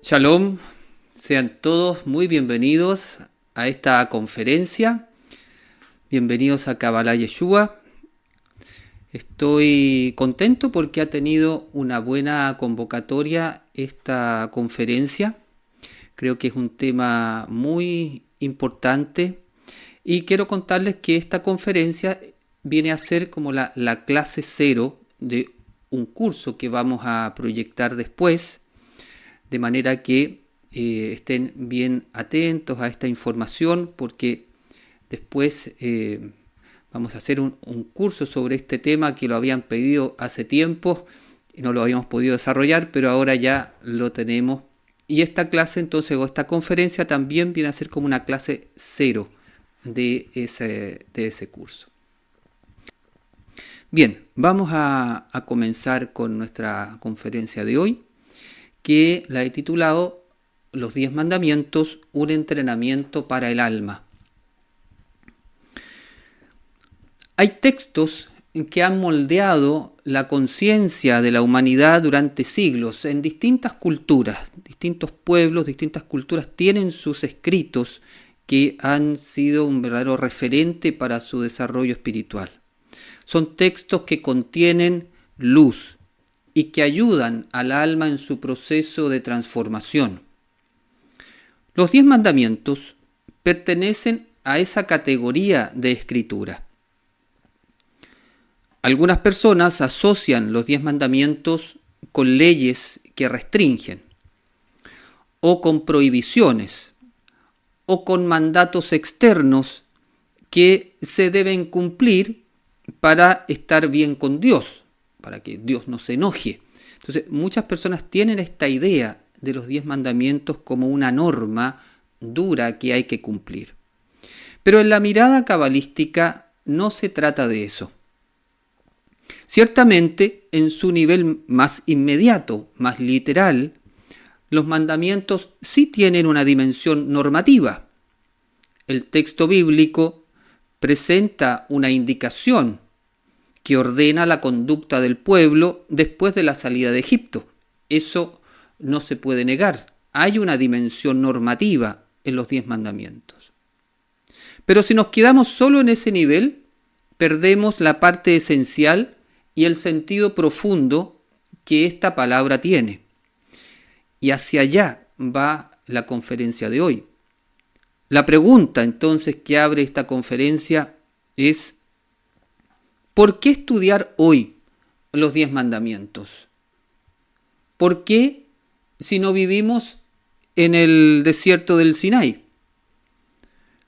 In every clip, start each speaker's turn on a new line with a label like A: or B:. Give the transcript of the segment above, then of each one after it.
A: Shalom, sean todos muy bienvenidos a esta conferencia. Bienvenidos a Kabbalah Yeshua. Estoy contento porque ha tenido una buena convocatoria esta conferencia. Creo que es un tema muy importante y quiero contarles que esta conferencia viene a ser como la clase cero de un curso que vamos a proyectar después. De manera que estén bien atentos a esta información porque después vamos a hacer un curso sobre este tema que lo habían pedido hace tiempo y no lo habíamos podido desarrollar, pero ahora ya lo tenemos. Y esta clase entonces, o esta conferencia también viene a ser como una clase cero de ese curso. Bien, vamos a comenzar con nuestra conferencia de hoy, que la he titulado Los 10 mandamientos, un entrenamiento para el alma. Hay textos que han moldeado la conciencia de la humanidad durante siglos en distintas culturas, distintos pueblos, distintas culturas tienen sus escritos que han sido un verdadero referente para su desarrollo espiritual. Son textos que contienen luz y que ayudan al alma en su proceso de transformación. Los 10 mandamientos pertenecen a esa categoría de escritura. Algunas personas asocian los 10 mandamientos con leyes que restringen, o con prohibiciones, o con mandatos externos que se deben cumplir para estar bien con Dios, para que Dios no se enoje. Entonces, muchas personas tienen esta idea de los 10 mandamientos como una norma dura que hay que cumplir. Pero en la mirada cabalística no se trata de eso. Ciertamente, en su nivel más inmediato, más literal, los mandamientos sí tienen una dimensión normativa. El texto bíblico presenta una indicación que ordena la conducta del pueblo después de la salida de Egipto. Eso no se puede negar. Hay una dimensión normativa en los 10 mandamientos. Pero si nos quedamos solo en ese nivel, perdemos la parte esencial y el sentido profundo que esta palabra tiene. Y hacia allá va la conferencia de hoy. La pregunta entonces que abre esta conferencia es: ¿por qué estudiar hoy los 10 mandamientos? ¿Por qué si no vivimos en el desierto del Sinaí?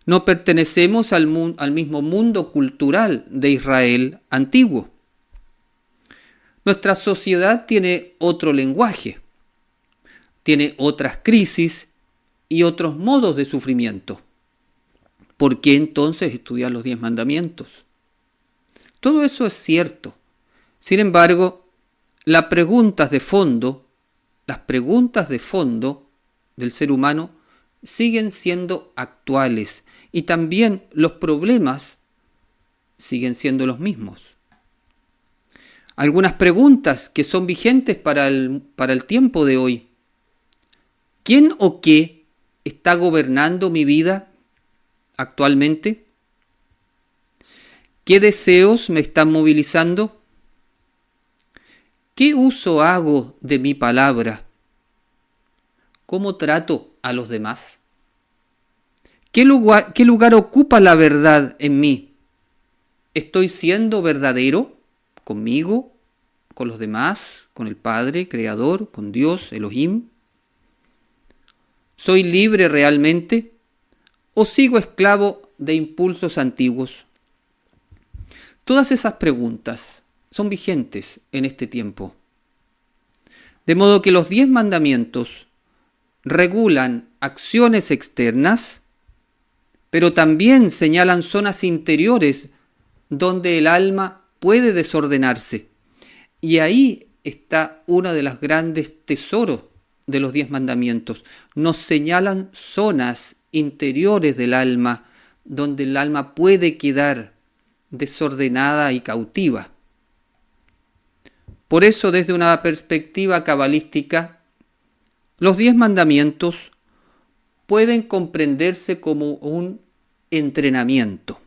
A: No pertenecemos al mismo mundo cultural de Israel antiguo. Nuestra sociedad tiene otro lenguaje, tiene otras crisis y otros modos de sufrimiento. ¿Por qué entonces estudiar los 10 mandamientos? Todo eso es cierto. Sin embargo, las preguntas de fondo del ser humano siguen siendo actuales y también los problemas siguen siendo los mismos. Algunas preguntas que son vigentes para el tiempo de hoy. ¿Quién o qué está gobernando mi vida actualmente? ¿Qué deseos me están movilizando? ¿Qué uso hago de mi palabra? ¿Cómo trato a los demás? ¿Qué lugar ocupa la verdad en mí? ¿Estoy siendo verdadero conmigo, con los demás, con el Padre, Creador, con Dios, Elohim? ¿Soy libre realmente o sigo esclavo de impulsos antiguos? Todas esas preguntas son vigentes en este tiempo. De modo que los 10 mandamientos regulan acciones externas, pero también señalan zonas interiores donde el alma puede desordenarse. Y ahí está uno de los grandes tesoros de los 10 mandamientos. Nos señalan zonas interiores del alma donde el alma puede quedar desordenada y cautiva. Por eso, desde una perspectiva cabalística, Los 10 mandamientos pueden comprenderse como un entrenamiento.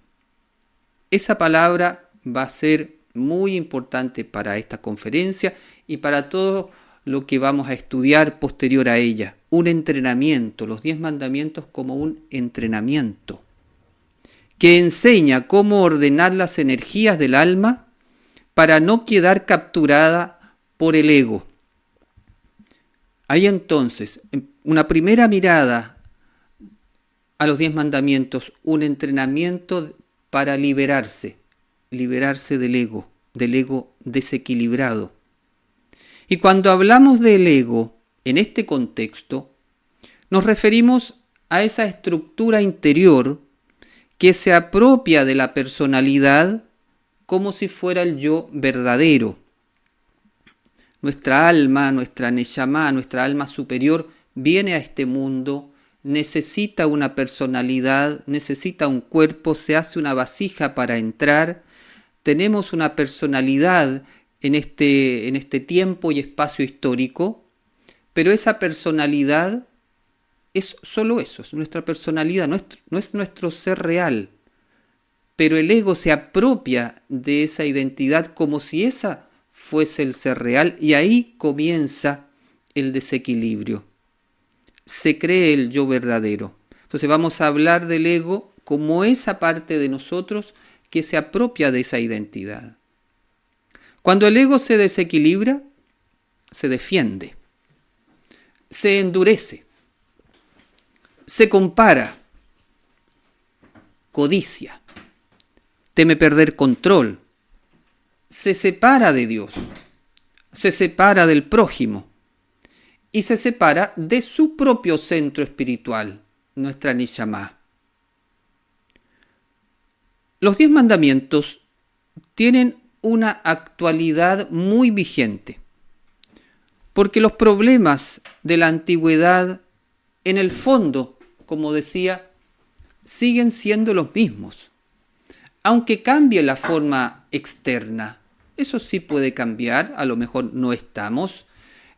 A: Esa palabra va a ser muy importante para esta conferencia y para todo lo que vamos a estudiar posterior a ella. Un entrenamiento, los 10 mandamientos como un entrenamiento que enseña cómo ordenar las energías del alma para no quedar capturada por el ego. Ahí entonces, una primera mirada a los 10 mandamientos, un entrenamiento para liberarse del ego desequilibrado. Y cuando hablamos del ego en este contexto, nos referimos a esa estructura interior que se apropia de la personalidad como si fuera el yo verdadero. Nuestra alma, nuestra Neshama, nuestra alma superior, viene a este mundo, necesita una personalidad, necesita un cuerpo, se hace una vasija para entrar. Tenemos una personalidad en este tiempo y espacio histórico, pero esa personalidad es solo eso, es nuestra personalidad, no es nuestro ser real. Pero el ego se apropia de esa identidad como si esa fuese el ser real y ahí comienza el desequilibrio. Se cree el yo verdadero. Entonces vamos a hablar del ego como esa parte de nosotros que se apropia de esa identidad. Cuando el ego se desequilibra, se defiende, se endurece, se compara, codicia, teme perder control, se separa de Dios, se separa del prójimo y se separa de su propio centro espiritual, nuestra Neshama. Los 10 mandamientos tienen una actualidad muy vigente, porque los problemas de la antigüedad, en el fondo, como decía, siguen siendo los mismos. Aunque cambie la forma externa, eso sí puede cambiar, a lo mejor no estamos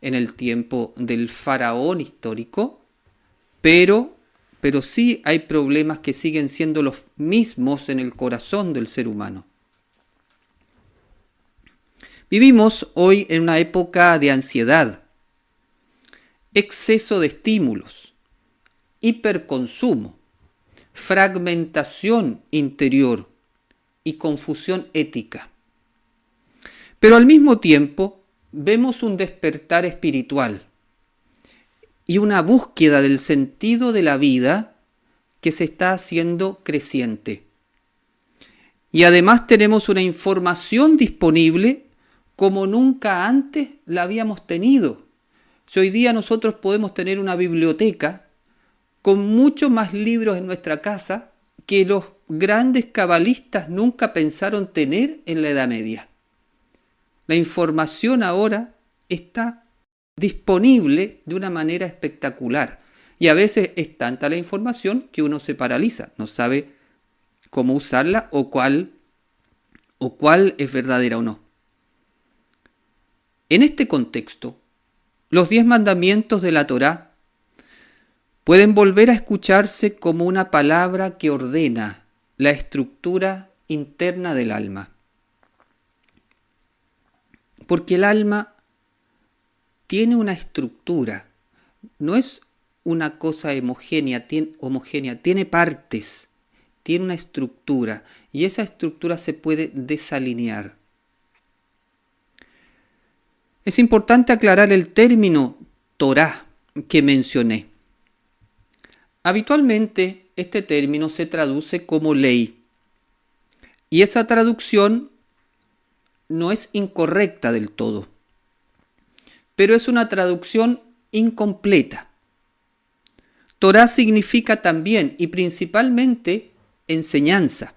A: en el tiempo del faraón histórico, pero sí hay problemas que siguen siendo los mismos en el corazón del ser humano. Vivimos hoy en una época de ansiedad, exceso de estímulos, hiperconsumo, fragmentación interior y confusión ética. Pero al mismo tiempo vemos un despertar espiritual y una búsqueda del sentido de la vida que se está haciendo creciente. Y además tenemos una información disponible como nunca antes la habíamos tenido. Si hoy día nosotros podemos tener una biblioteca con muchos más libros en nuestra casa que los grandes cabalistas nunca pensaron tener en la Edad Media. La información ahora está disponible de una manera espectacular y a veces es tanta la información que uno se paraliza, no sabe cómo usarla o cuál es verdadera o no. En este contexto, los 10 mandamientos de la Torá pueden volver a escucharse como una palabra que ordena la estructura interna del alma. Porque el alma tiene una estructura, no es una cosa homogénea, tiene partes, tiene una estructura y esa estructura se puede desalinear. Es importante aclarar el término Torá que mencioné. Habitualmente este término se traduce como ley y esa traducción no es incorrecta del todo, pero es una traducción incompleta. Torá significa también y principalmente enseñanza,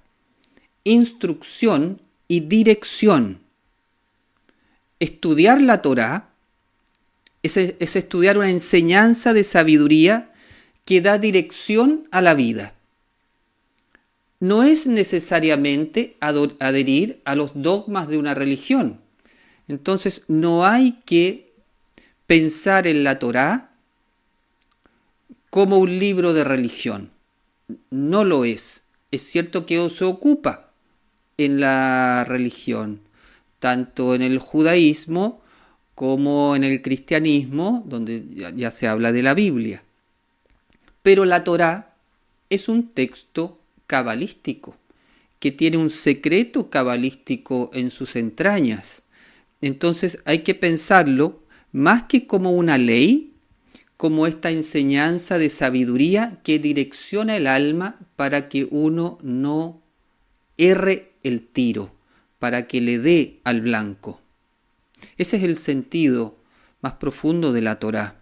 A: instrucción y dirección. Estudiar la Torá es estudiar una enseñanza de sabiduría que da dirección a la vida. No es necesariamente adherir a los dogmas de una religión. Entonces no hay que pensar en la Torá como un libro de religión. No lo es. Es cierto que se ocupa en la religión, tanto en el judaísmo como en el cristianismo, donde ya se habla de la Biblia. Pero la Torá es un texto cabalístico, que tiene un secreto cabalístico en sus entrañas. Entonces hay que pensarlo más que como una ley, como esta enseñanza de sabiduría que direcciona el alma para que uno no erre el tiro, para que le dé al blanco. Ese es el sentido más profundo de la Torá.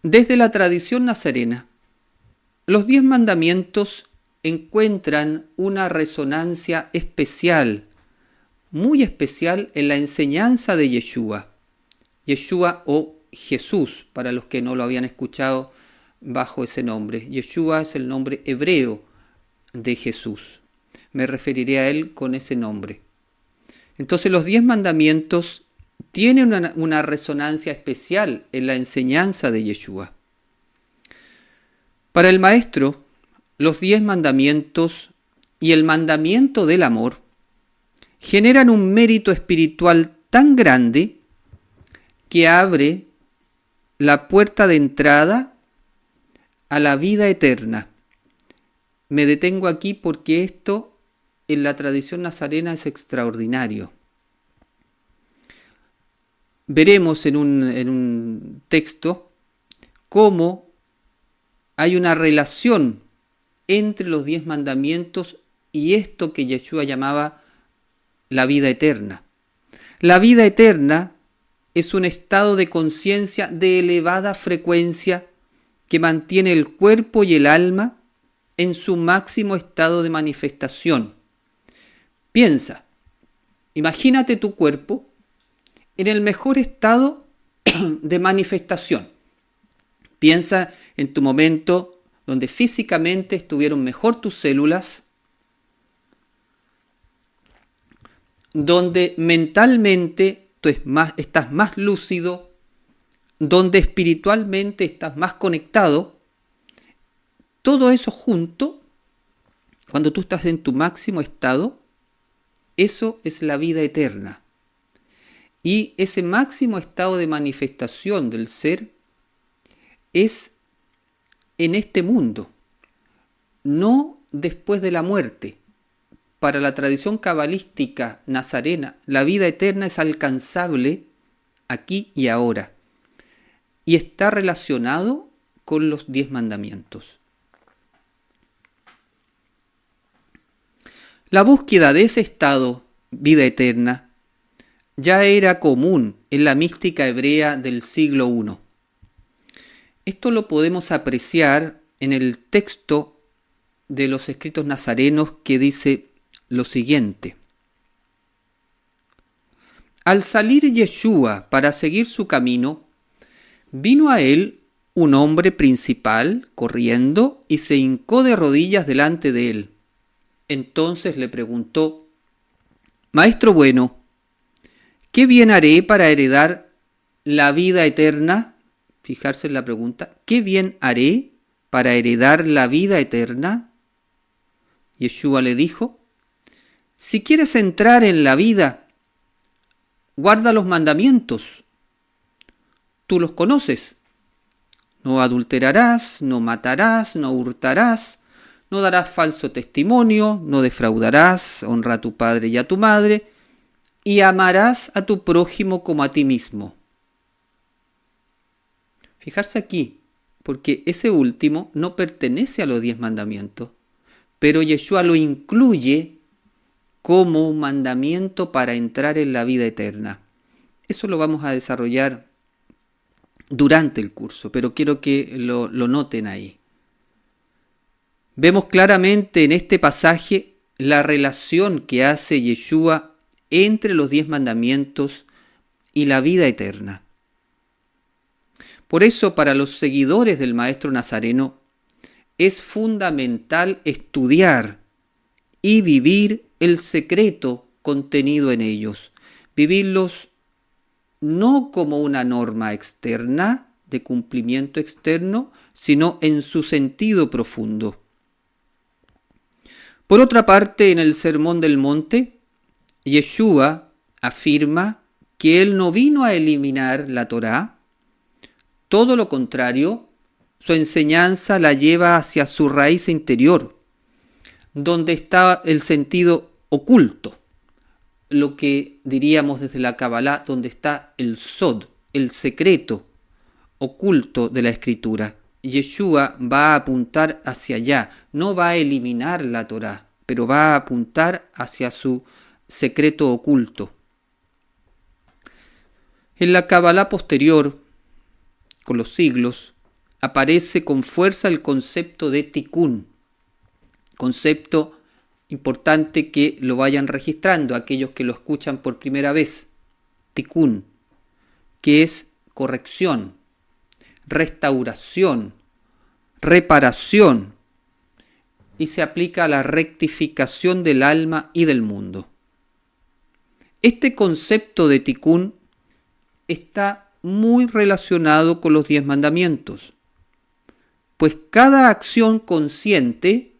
A: Desde la tradición nazarena, los 10 mandamientos encuentran una resonancia especial, muy especial en la enseñanza de Yeshua. Yeshua o Jesús, para los que no lo habían escuchado bajo ese nombre. Yeshua es el nombre hebreo de Jesús. Me referiré a él con ese nombre. Entonces los 10 mandamientos tienen una resonancia especial en la enseñanza de Yeshua. Para el maestro, los 10 mandamientos y el mandamiento del amor generan un mérito espiritual tan grande que abre la puerta de entrada a la vida eterna. Me detengo aquí porque esto en la tradición nazarena es extraordinario. Veremos en un texto cómo hay una relación entre los 10 mandamientos y esto que Yeshua llamaba la vida eterna. La vida eterna es un estado de conciencia de elevada frecuencia que mantiene el cuerpo y el alma en su máximo estado de manifestación. Piensa, imagínate tu cuerpo en el mejor estado de manifestación. Piensa en tu momento donde físicamente estuvieron mejor tus células, donde mentalmente tú estás más lúcido, donde espiritualmente estás más conectado. Todo eso junto, cuando tú estás en tu máximo estado, eso es la vida eterna. Y ese máximo estado de manifestación del ser es en este mundo, no después de la muerte. Para la tradición cabalística nazarena, la vida eterna es alcanzable aquí y ahora y está relacionado con los 10 mandamientos. La búsqueda de ese estado, vida eterna, ya era común en la mística hebrea del siglo I. Esto lo podemos apreciar en el texto de los escritos nazarenos que dice lo siguiente. Al salir Yeshua para seguir su camino, vino a él un hombre principal corriendo y se hincó de rodillas delante de él. Entonces le preguntó, Maestro bueno, ¿qué bien haré para heredar la vida eterna? Fijarse en la pregunta, ¿qué bien haré para heredar la vida eterna? Yeshua le dijo, si quieres entrar en la vida, guarda los mandamientos. Tú los conoces. No adulterarás, no matarás, no hurtarás, no darás falso testimonio, no defraudarás, honra a tu padre y a tu madre, y amarás a tu prójimo como a ti mismo. Fijarse aquí, porque ese último no pertenece a los 10 mandamientos, pero Yeshua lo incluye como un mandamiento para entrar en la vida eterna. Eso lo vamos a desarrollar durante el curso, pero quiero que lo noten ahí. Vemos claramente en este pasaje la relación que hace Yeshua entre los 10 mandamientos y la vida eterna. Por eso, para los seguidores del Maestro Nazareno, es fundamental estudiar y vivir el secreto contenido en ellos. Vivirlos no como una norma externa de cumplimiento externo, sino en su sentido profundo. Por otra parte, en el Sermón del Monte, Yeshua afirma que él no vino a eliminar la Torá, todo lo contrario, su enseñanza la lleva hacia su raíz interior, donde está el sentido oculto, lo que diríamos desde la Kabbalah, donde está el Sod, el secreto oculto de la Escritura. Yeshua va a apuntar hacia allá, no va a eliminar la Torá, pero va a apuntar hacia su secreto oculto. En la Kabbalah posterior, con los siglos, aparece con fuerza el concepto de Tikkun, concepto importante que lo vayan registrando aquellos que lo escuchan por primera vez. Tikkun, que es corrección, restauración, reparación, y se aplica a la rectificación del alma y del mundo. Este concepto de Tikkun está muy relacionado con los 10 mandamientos, pues cada acción consciente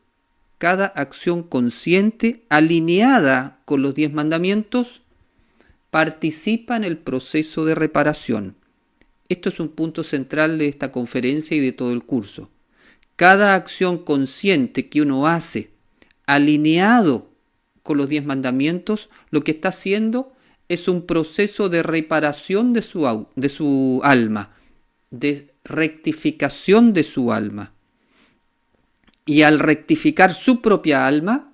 A: alineada con los 10 mandamientos participa en el proceso de reparación. Esto es un punto central de esta conferencia y de todo el curso. Cada acción consciente que uno hace alineado con los 10 mandamientos, lo que está haciendo es un proceso de reparación de su alma, de rectificación de su alma. Y al rectificar su propia alma,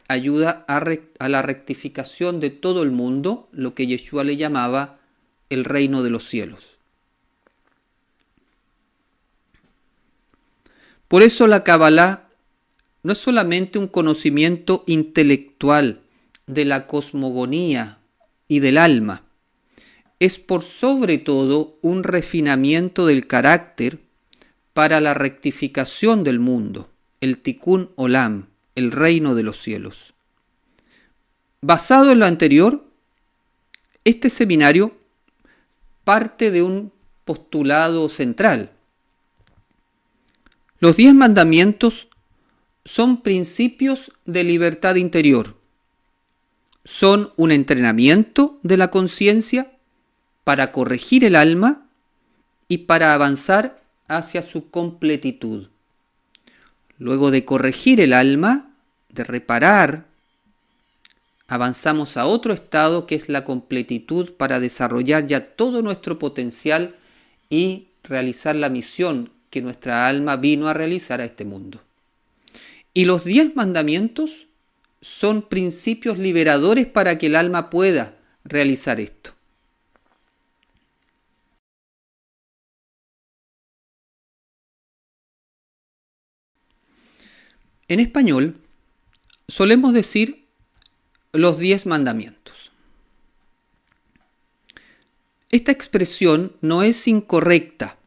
A: ayuda a la rectificación de todo el mundo, lo que Yeshua le llamaba el reino de los cielos. Por eso la Kabbalah no es solamente un conocimiento intelectual de la cosmogonía y del alma, es por sobre todo un refinamiento del carácter para la rectificación del mundo, el Tikkun Olam, el reino de los cielos. Basado en lo anterior, este seminario parte de un postulado central. Los 10 mandamientos son principios de libertad interior. Son un entrenamiento de la conciencia para corregir el alma y para avanzar hacia su completitud. Luego de corregir el alma, de reparar, avanzamos a otro estado que es la completitud para desarrollar ya todo nuestro potencial y realizar la misión que nuestra alma vino a realizar a este mundo. Y los 10 mandamientos son principios liberadores para que el alma pueda realizar esto. En español solemos decir los 10 mandamientos. Esta expresión no es incorrecta,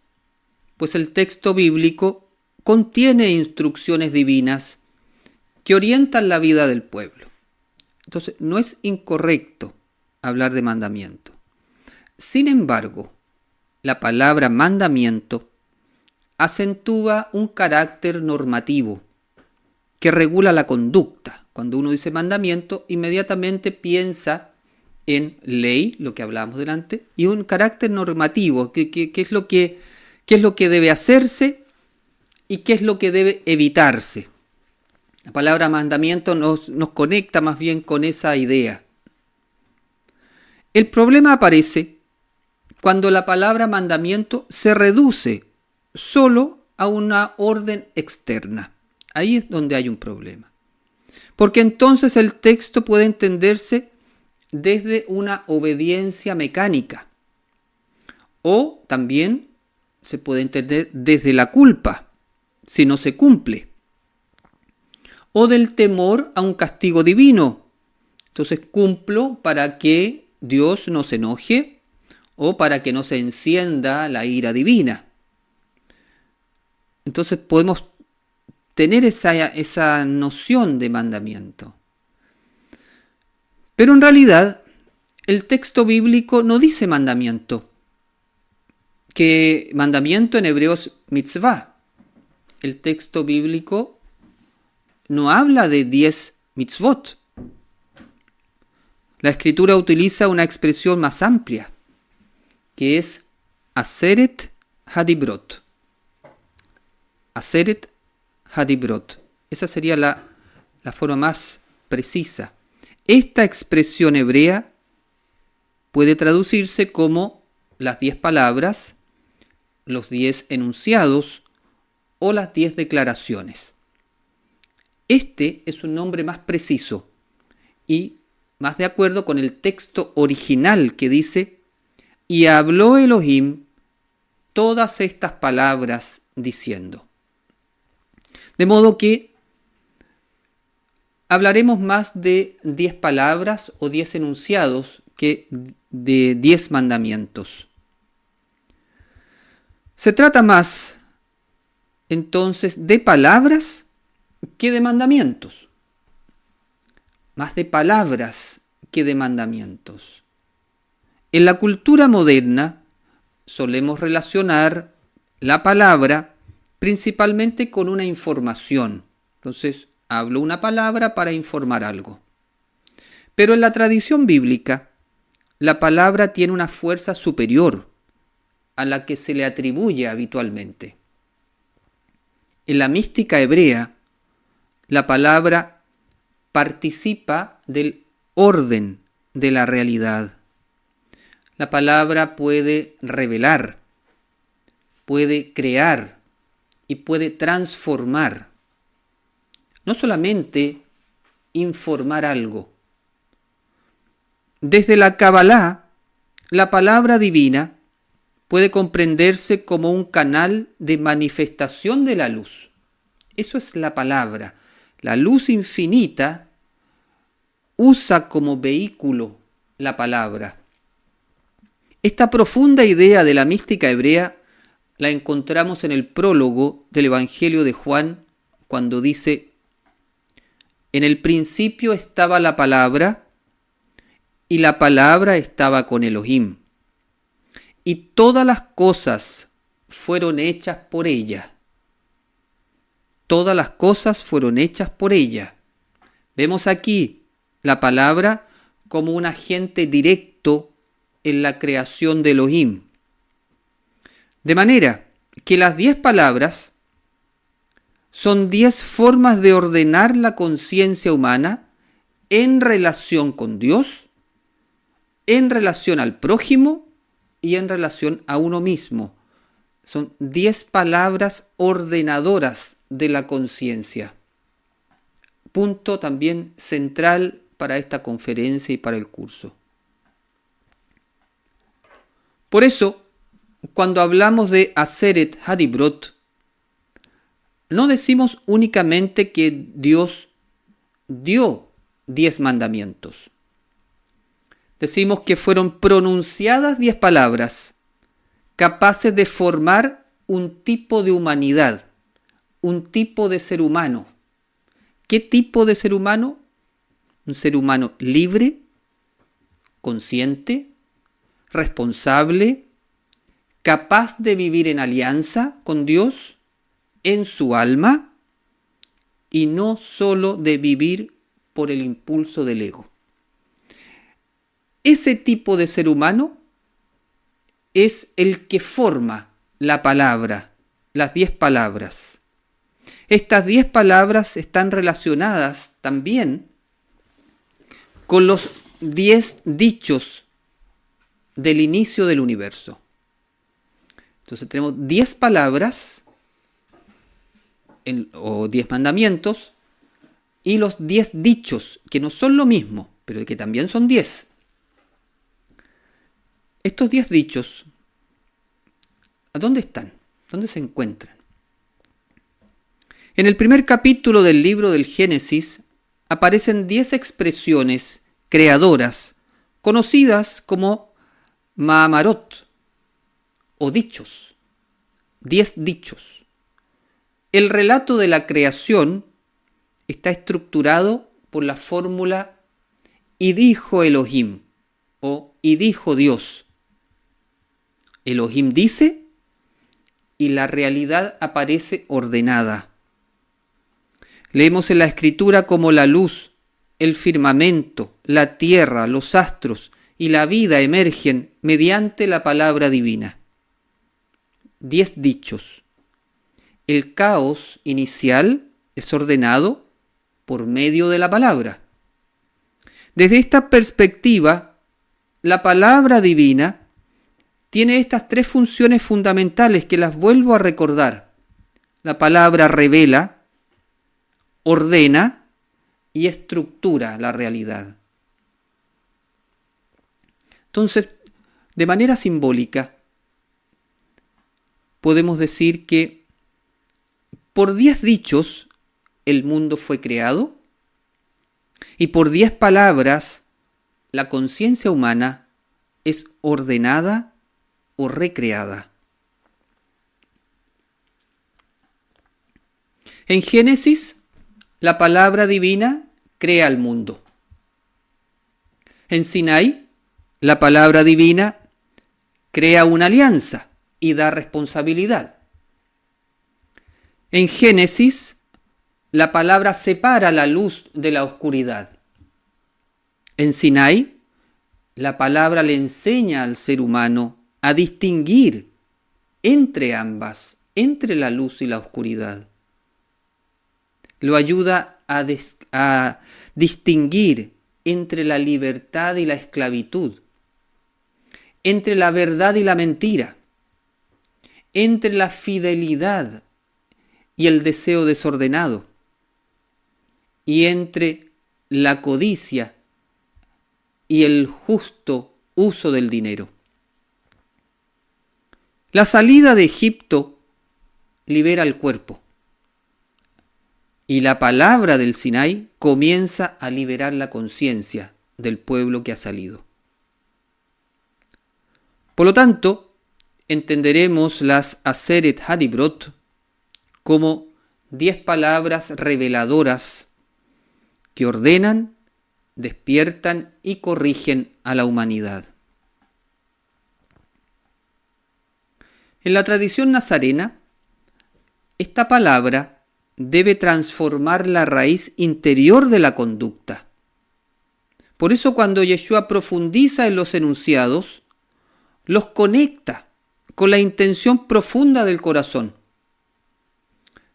A: pues el texto bíblico contiene instrucciones divinas que orientan la vida del pueblo. Entonces, no es incorrecto hablar de mandamiento. Sin embargo, la palabra mandamiento acentúa un carácter normativo que regula la conducta. Cuando uno dice mandamiento, inmediatamente piensa en ley, lo que hablábamos delante, y un carácter normativo, que es lo que debe hacerse y qué es lo que debe evitarse. La palabra mandamiento nos conecta más bien con esa idea. El problema aparece cuando la palabra mandamiento se reduce solo a una orden externa. Ahí es donde hay un problema. Porque entonces el texto puede entenderse desde una obediencia mecánica. O también se puede entender desde la culpa, si no se cumple. O del temor a un castigo divino. Entonces cumplo para que Dios no se enoje o para que no se encienda la ira divina. Entonces podemos tener esa noción de mandamiento. Pero en realidad el texto bíblico no dice mandamiento. que mandamiento en hebreo es mitzvah. El texto bíblico no habla de 10 mitzvot. La escritura utiliza una expresión más amplia, que es Aseret Hadibrot. Aseret Hadibrot. Esa sería la forma más precisa. Esta expresión hebrea puede traducirse como las 10 palabras, los 10 enunciados o las 10 declaraciones. Este es un nombre más preciso y más de acuerdo con el texto original que dice: y habló Elohim todas estas palabras diciendo. De modo que hablaremos más de 10 palabras o 10 enunciados que de 10 mandamientos. Se trata más entonces de palabras que de mandamientos. Más de palabras que de mandamientos. En la cultura moderna solemos relacionar la palabra principalmente con una información. Entonces, hablo una palabra para informar algo. Pero en la tradición bíblica, la palabra tiene una fuerza superior a la que se le atribuye habitualmente. En la mística hebrea, la palabra participa del orden de la realidad. La palabra puede revelar, puede crear y puede transformar. No solamente informar algo. Desde la Kabbalah, la palabra divina puede comprenderse como un canal de manifestación de la luz. Eso es la palabra. La luz infinita usa como vehículo la palabra. Esta profunda idea de la mística hebrea la encontramos en el prólogo del Evangelio de Juan, cuando dice: en el principio estaba la palabra, y la palabra estaba con Elohim, y todas las cosas fueron hechas por ella. Todas las cosas fueron hechas por ella. Vemos aquí la palabra como un agente directo en la creación de Elohim. De manera que las 10 palabras son 10 formas de ordenar la conciencia humana en relación con Dios, en relación al prójimo y en relación a uno mismo. Son 10 palabras ordenadoras de la conciencia. Punto también central para esta conferencia y para el curso. Por eso, cuando hablamos de Aseret Hadibrot, no decimos únicamente que Dios dio 10 mandamientos. Decimos que fueron pronunciadas 10 palabras capaces de formar un tipo de humanidad, un tipo de ser humano. ¿Qué tipo de ser humano? Un ser humano libre, consciente, responsable, capaz de vivir en alianza con Dios, en su alma, y no solo de vivir por el impulso del ego. Ese tipo de ser humano es el que forma la palabra, las 10 palabras. Estas 10 palabras están relacionadas también con los 10 dichos del inicio del universo. Entonces tenemos 10 palabras o 10 mandamientos y los 10 dichos, que no son lo mismo, pero que también son 10. Estos 10 dichos, ¿a dónde están? ¿Dónde se encuentran? En el primer capítulo del libro del Génesis aparecen 10 expresiones creadoras conocidas como Ma'amarot o dichos. 10 dichos. El relato de la creación está estructurado por la fórmula y dijo Elohim o y dijo Dios. Elohim dice y la realidad aparece ordenada. Leemos en la Escritura cómo la luz, el firmamento, la tierra, los astros y la vida emergen mediante la palabra divina. 10 dichos. El caos inicial es ordenado por medio de la palabra. Desde esta perspectiva, la palabra divina tiene estas 3 funciones fundamentales que las vuelvo a recordar. La palabra revela, ordena y estructura la realidad. Entonces, de manera simbólica, podemos decir que por 10 dichos el mundo fue creado y por 10 palabras la conciencia humana es ordenada o recreada. En Génesis, la palabra divina crea el mundo. En Sinaí, la palabra divina crea una alianza y da responsabilidad. En Génesis, la palabra separa la luz de la oscuridad. En Sinaí, la palabra le enseña al ser humano a distinguir entre ambas, entre la luz y la oscuridad. Lo ayuda a distinguir entre la libertad y la esclavitud, entre la verdad y la mentira, entre la fidelidad y el deseo desordenado, y entre la codicia y el justo uso del dinero. La salida de Egipto libera el cuerpo, y la palabra del Sinaí comienza a liberar la conciencia del pueblo que ha salido. Por lo tanto, entenderemos las Aseret Hadibrot como 10 palabras reveladoras que ordenan, despiertan y corrigen a la humanidad. En la tradición nazarena, esta palabra debe transformar la raíz interior de la conducta. Por eso cuando Yeshua profundiza en los enunciados, los conecta con la intención profunda del corazón.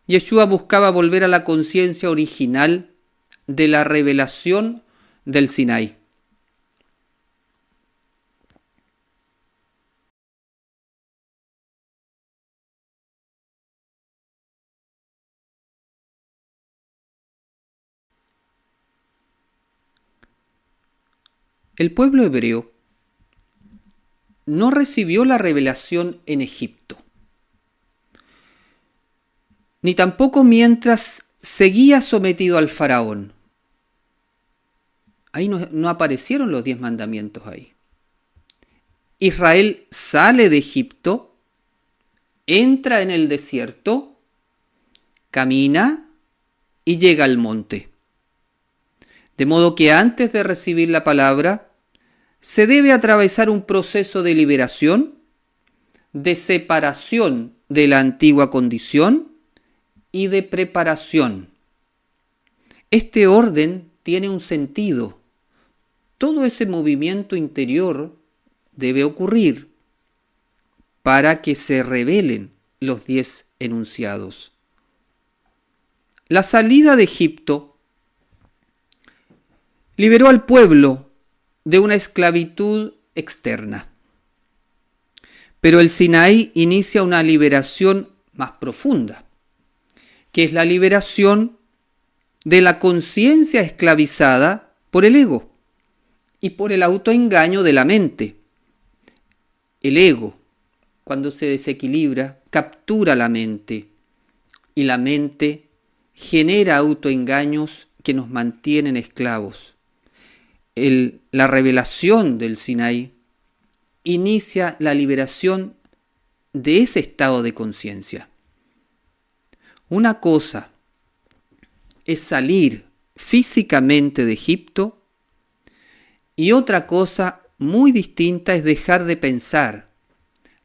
A: Yeshua buscaba volver a la conciencia original de la revelación del Sinaí. El pueblo hebreo no recibió la revelación en Egipto, ni tampoco mientras seguía sometido al faraón. Ahí no aparecieron los 10 mandamientos ahí. Israel sale de Egipto, entra en el desierto, camina y llega al monte. De modo que antes de recibir la palabra, se debe atravesar un proceso de liberación, de separación de la antigua condición y de preparación. Este orden tiene un sentido. Todo ese movimiento interior debe ocurrir para que se revelen los 10 enunciados. La salida de Egipto liberó al pueblo de una esclavitud externa. Pero el Sinaí inicia una liberación más profunda, que es la liberación de la conciencia esclavizada por el ego y por el autoengaño de la mente. El ego, cuando se desequilibra, captura la mente y la mente genera autoengaños que nos mantienen esclavos. La revelación del Sinaí inicia la liberación de ese estado de conciencia. Una cosa es salir físicamente de Egipto y otra cosa muy distinta es dejar de pensar,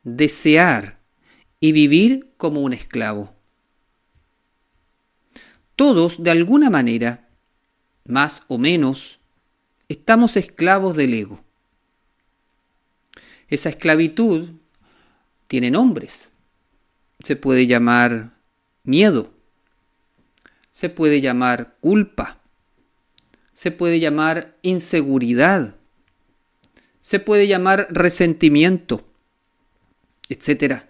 A: desear y vivir como un esclavo. Todos, de alguna manera, más o menos, estamos esclavos del ego. Esa esclavitud tiene nombres. Se puede llamar miedo, se puede llamar culpa, se puede llamar inseguridad, se puede llamar resentimiento, etc.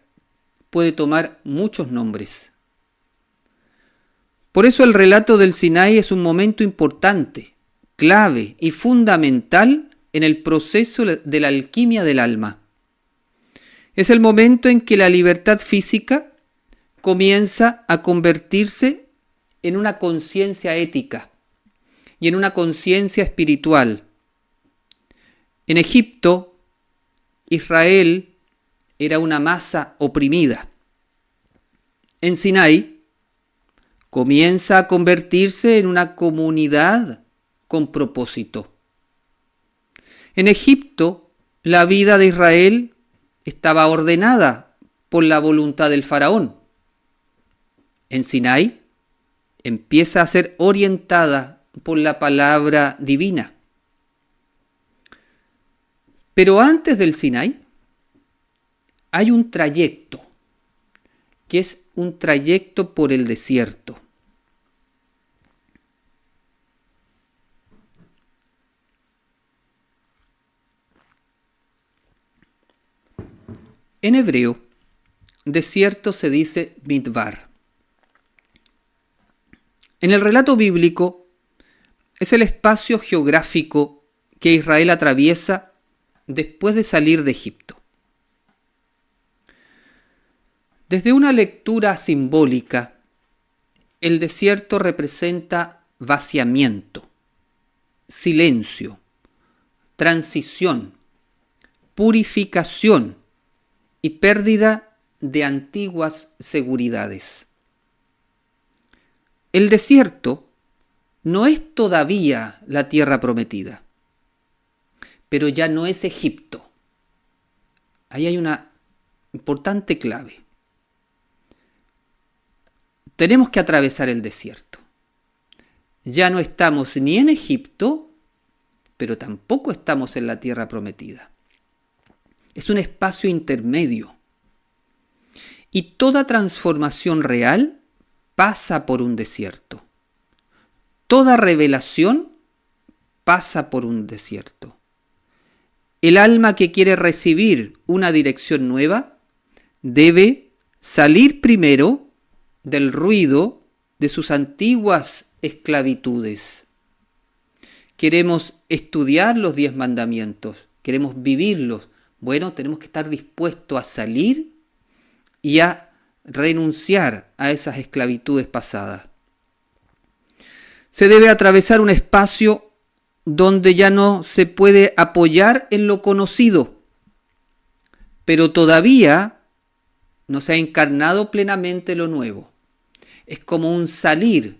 A: Puede tomar muchos nombres. Por eso el relato del Sinaí es un momento importante, clave y fundamental en el proceso de la alquimia del alma. Es el momento en que la libertad física comienza a convertirse en una conciencia ética y en una conciencia espiritual. En Egipto, Israel era una masa oprimida. En Sinaí, comienza a convertirse en una comunidad con propósito. En Egipto, la vida de Israel estaba ordenada por la voluntad del faraón. En Sinaí, empieza a ser orientada por la palabra divina. Pero antes del Sinaí, hay un trayecto, que es un trayecto por el desierto. En hebreo, desierto se dice midbar. En el relato bíblico, es el espacio geográfico que Israel atraviesa después de salir de Egipto. Desde una lectura simbólica, el desierto representa vaciamiento, silencio, transición, purificación y pérdida de antiguas seguridades. El desierto no es todavía la tierra prometida, pero ya no es Egipto. Ahí hay una importante clave. Tenemos que atravesar el desierto. Ya no estamos ni en Egipto, pero tampoco estamos en la tierra prometida. Es un espacio intermedio. Y toda transformación real pasa por un desierto. Toda revelación pasa por un desierto. El alma que quiere recibir una dirección nueva debe salir primero del ruido de sus antiguas esclavitudes. Queremos estudiar los 10 mandamientos, queremos vivirlos. Bueno, tenemos que estar dispuestos a salir y a renunciar a esas esclavitudes pasadas. Se debe atravesar un espacio donde ya no se puede apoyar en lo conocido, pero todavía no se ha encarnado plenamente lo nuevo. Es como un salir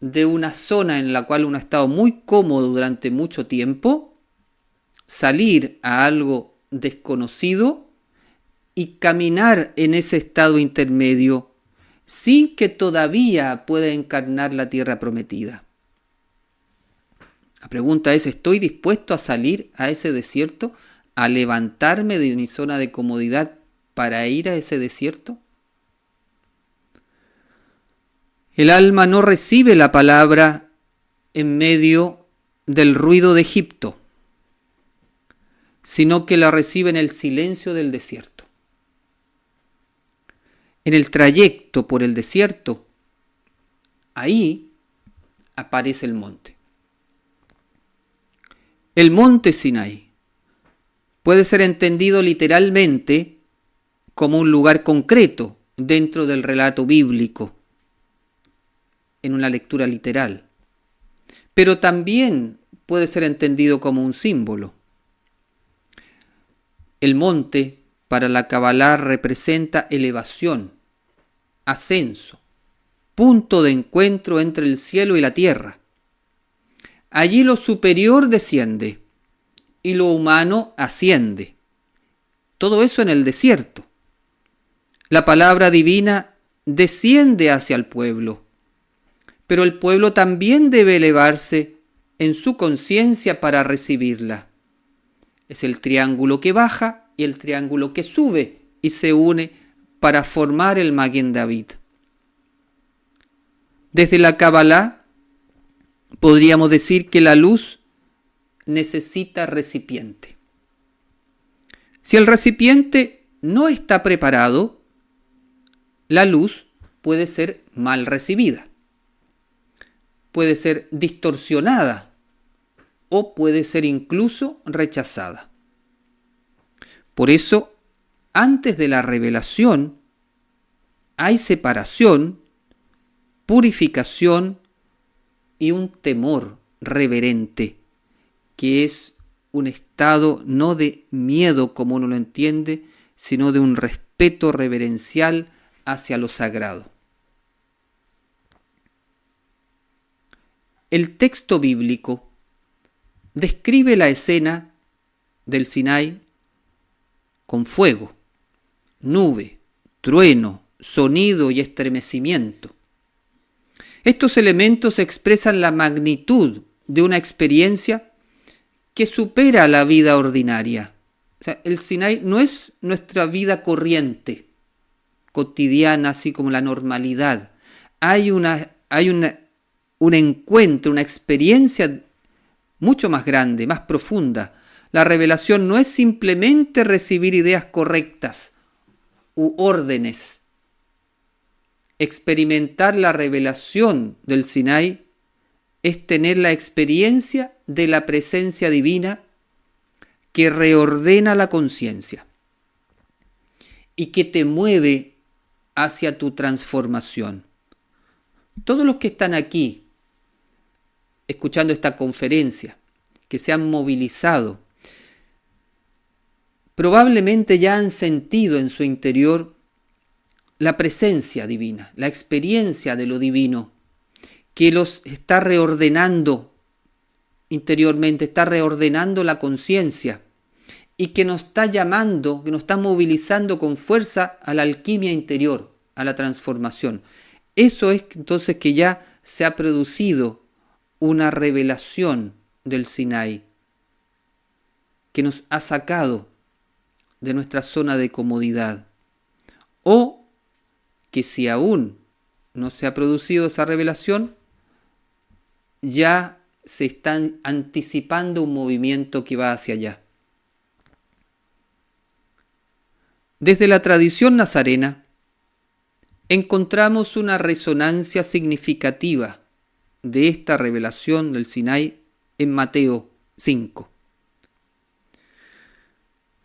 A: de una zona en la cual uno ha estado muy cómodo durante mucho tiempo, salir a algo desconocido y caminar en ese estado intermedio sin que todavía pueda encarnar la tierra prometida. La pregunta es, ¿estoy dispuesto a salir a ese desierto, a levantarme de mi zona de comodidad para ir a ese desierto? El alma no recibe la palabra en medio del ruido de Egipto, sino que la recibe en el silencio del desierto. En el trayecto por el desierto, ahí aparece el monte. El monte Sinaí puede ser entendido literalmente como un lugar concreto dentro del relato bíblico, en una lectura literal, pero también puede ser entendido como un símbolo. El monte para la Kabbalah representa elevación, ascenso, punto de encuentro entre el cielo y la tierra. Allí lo superior desciende y lo humano asciende. Todo eso en el desierto. La palabra divina desciende hacia el pueblo, pero el pueblo también debe elevarse en su conciencia para recibirla. Es el triángulo que baja y el triángulo que sube y se une para formar el Maguen David. Desde la Kabbalah podríamos decir que la luz necesita recipiente. Si el recipiente no está preparado, la luz puede ser mal recibida, puede ser distorsionada o puede ser incluso rechazada. Por eso, antes de la revelación, hay separación, purificación y un temor reverente, que es un estado no de miedo como uno lo entiende, sino de un respeto reverencial hacia lo sagrado. El texto bíblico describe la escena del Sinai con fuego, nube, trueno, sonido y estremecimiento. Estos elementos expresan la magnitud de una experiencia que supera la vida ordinaria. O sea, el Sinai no es nuestra vida corriente, cotidiana, así como la normalidad. Hay un encuentro, una experiencia mucho más grande, más profunda. La revelación no es simplemente recibir ideas correctas u órdenes. Experimentar la revelación del Sinai es tener la experiencia de la presencia divina que reordena la conciencia y que te mueve hacia tu transformación. Todos los que están aquí escuchando esta conferencia, que se han movilizado, probablemente ya han sentido en su interior la presencia divina, la experiencia de lo divino, que los está reordenando interiormente, está reordenando la conciencia y que nos está llamando, que nos está movilizando con fuerza a la alquimia interior, a la transformación. Eso es entonces que ya se ha producido una revelación del Sinai que nos ha sacado de nuestra zona de comodidad, o que si aún no se ha producido esa revelación, ya se está anticipando un movimiento que va hacia allá. Desde la tradición nazarena encontramos una resonancia significativa de esta revelación del Sinai en Mateo 5.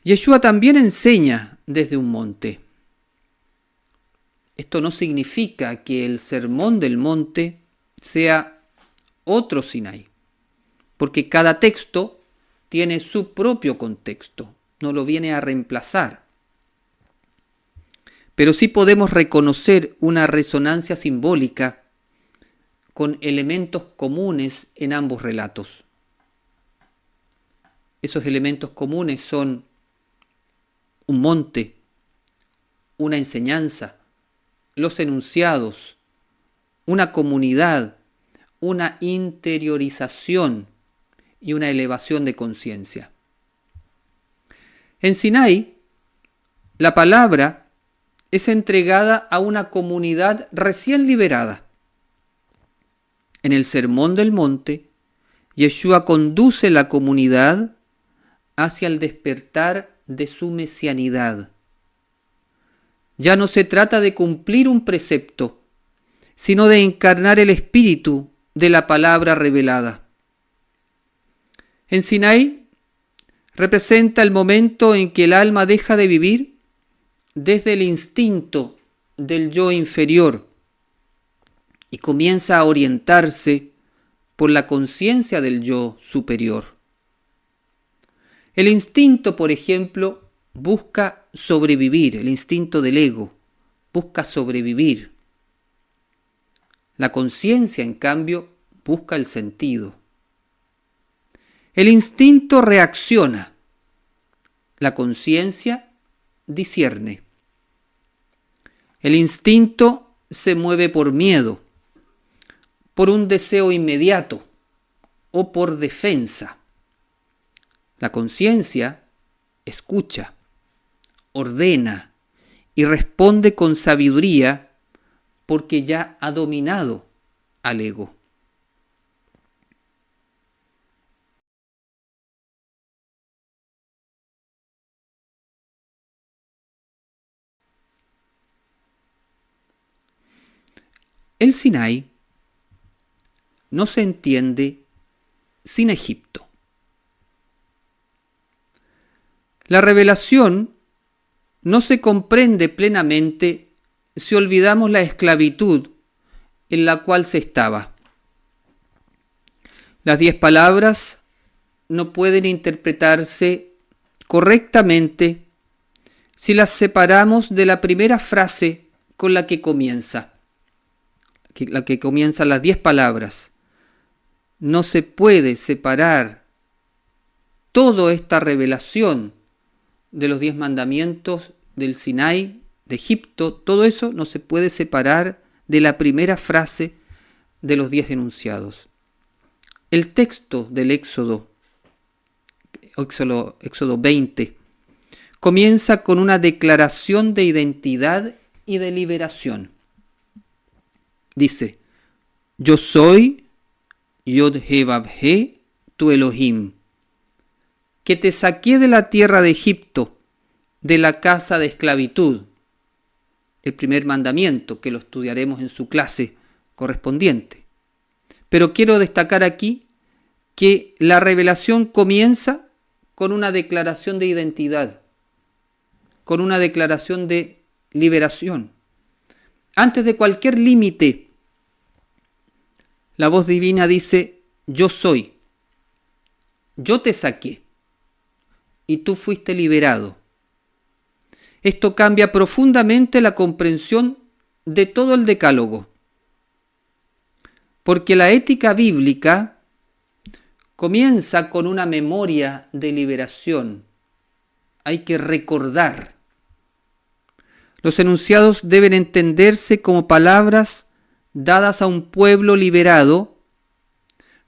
A: Yeshua también enseña desde un monte. Esto no significa que el sermón del monte sea otro Sinai, porque cada texto tiene su propio contexto, no lo viene a reemplazar. Pero sí podemos reconocer una resonancia simbólica con elementos comunes en ambos relatos. Esos elementos comunes son un monte, una enseñanza, los enunciados, una comunidad, una interiorización y una elevación de conciencia. En Sinai, la palabra es entregada a una comunidad recién liberada. En el Sermón del Monte, Yeshua conduce la comunidad hacia el despertar de su mesianidad. Ya no se trata de cumplir un precepto, sino de encarnar el espíritu de la palabra revelada. En Sinai representa el momento en que el alma deja de vivir desde el instinto del yo inferior y comienza a orientarse por la conciencia del yo superior. El instinto, por ejemplo, busca sobrevivir, el instinto del ego busca sobrevivir. La conciencia, en cambio, busca el sentido. El instinto reacciona, la conciencia discierne. El instinto se mueve por miedo, por un deseo inmediato o por defensa. La conciencia escucha, ordena y responde con sabiduría porque ya ha dominado al ego. El Sinaí no se entiende sin Egipto. La revelación no se comprende plenamente si olvidamos la esclavitud en la cual se estaba. Las 10 palabras no pueden interpretarse correctamente si las separamos de la primera frase con la que comienza. La que comienza las 10 palabras. No se puede separar toda esta revelación de los 10 mandamientos del Sinaí, de Egipto, todo eso no se puede separar de la primera frase de los 10 enunciados. El texto del Éxodo 20, comienza con una declaración de identidad y de liberación. Dice, yo soy Yod-Heh-Vav-Heh, tu Elohim, que te saqué de la tierra de Egipto, de la casa de esclavitud. El primer mandamiento que lo estudiaremos en su clase correspondiente. Pero quiero destacar aquí que la revelación comienza con una declaración de identidad, con una declaración de liberación. Antes de cualquier límite, la voz divina dice, yo soy, yo te saqué y tú fuiste liberado. Esto cambia profundamente la comprensión de todo el decálogo, porque la ética bíblica comienza con una memoria de liberación. Hay que recordar. Los enunciados deben entenderse como palabras dadas a un pueblo liberado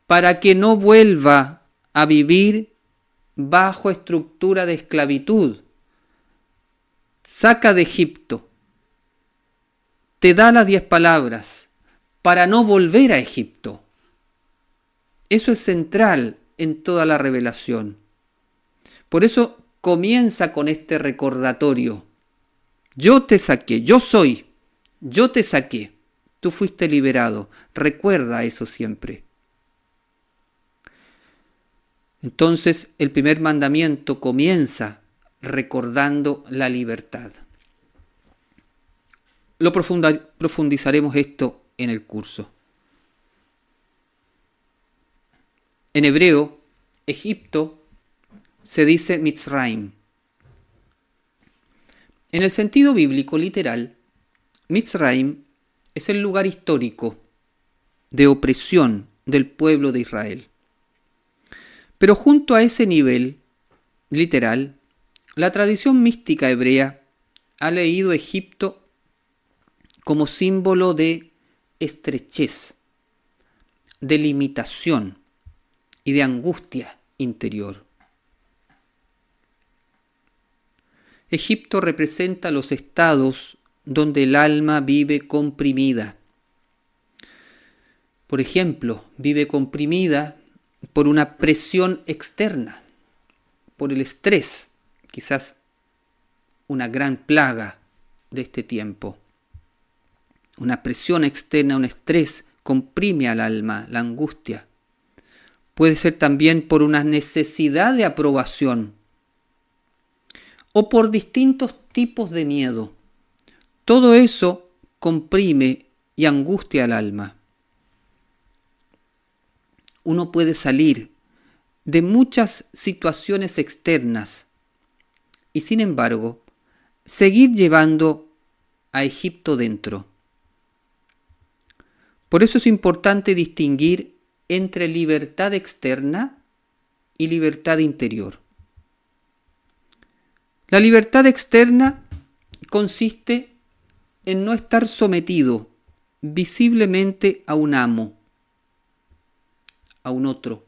A: para que no vuelva a vivir bajo estructura de esclavitud. Saca de Egipto. Te da las 10 palabras para no volver a Egipto. Eso es central en toda la revelación. Por eso comienza con este recordatorio. Yo te saqué, yo soy, yo te saqué, tú fuiste liberado. Recuerda eso siempre. Entonces el primer mandamiento comienza recordando la libertad. Lo profundizaremos esto en el curso. En hebreo, Egipto se dice Mitzrayim. En el sentido bíblico literal, Mitzrayim es el lugar histórico de opresión del pueblo de Israel. Pero junto a ese nivel literal, la tradición mística hebrea ha leído Egipto como símbolo de estrechez, de limitación y de angustia interior. Egipto representa los estados donde el alma vive comprimida. Por ejemplo, vive comprimida por una presión externa, por el estrés, quizás una gran plaga de este tiempo. Una presión externa, un estrés comprime al alma, la angustia. Puede ser también por una necesidad de aprobación o por distintos tipos de miedo. Todo eso comprime y angustia al alma. Uno puede salir de muchas situaciones externas y sin embargo seguir llevando a Egipto dentro. Por eso es importante distinguir entre libertad externa y libertad interior. La libertad externa consiste en no estar sometido visiblemente a un amo, a un otro.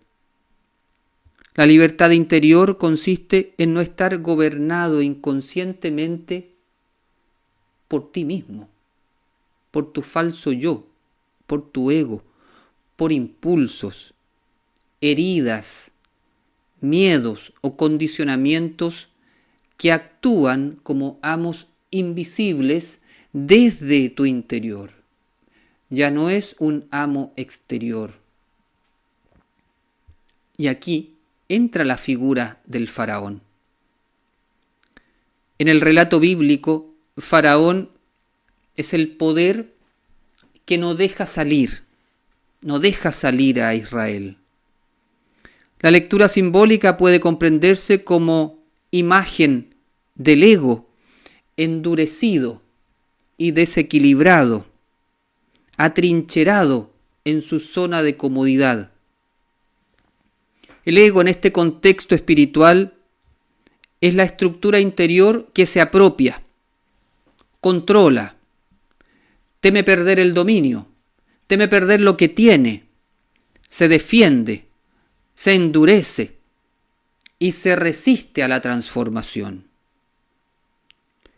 A: La libertad interior consiste en no estar gobernado inconscientemente por ti mismo, por tu falso yo, por tu ego, por impulsos, heridas, miedos o condicionamientos que actúan como amos invisibles desde tu interior. Ya no es un amo exterior. Y aquí entra la figura del faraón. En el relato bíblico, Faraón es el poder que no deja salir a Israel. La lectura simbólica puede comprenderse como imagen del ego endurecido y desequilibrado, atrincherado en su zona de comodidad. El ego en este contexto espiritual es la estructura interior que se apropia, controla, teme perder el dominio, teme perder lo que tiene, se defiende, se endurece y se resiste a la transformación.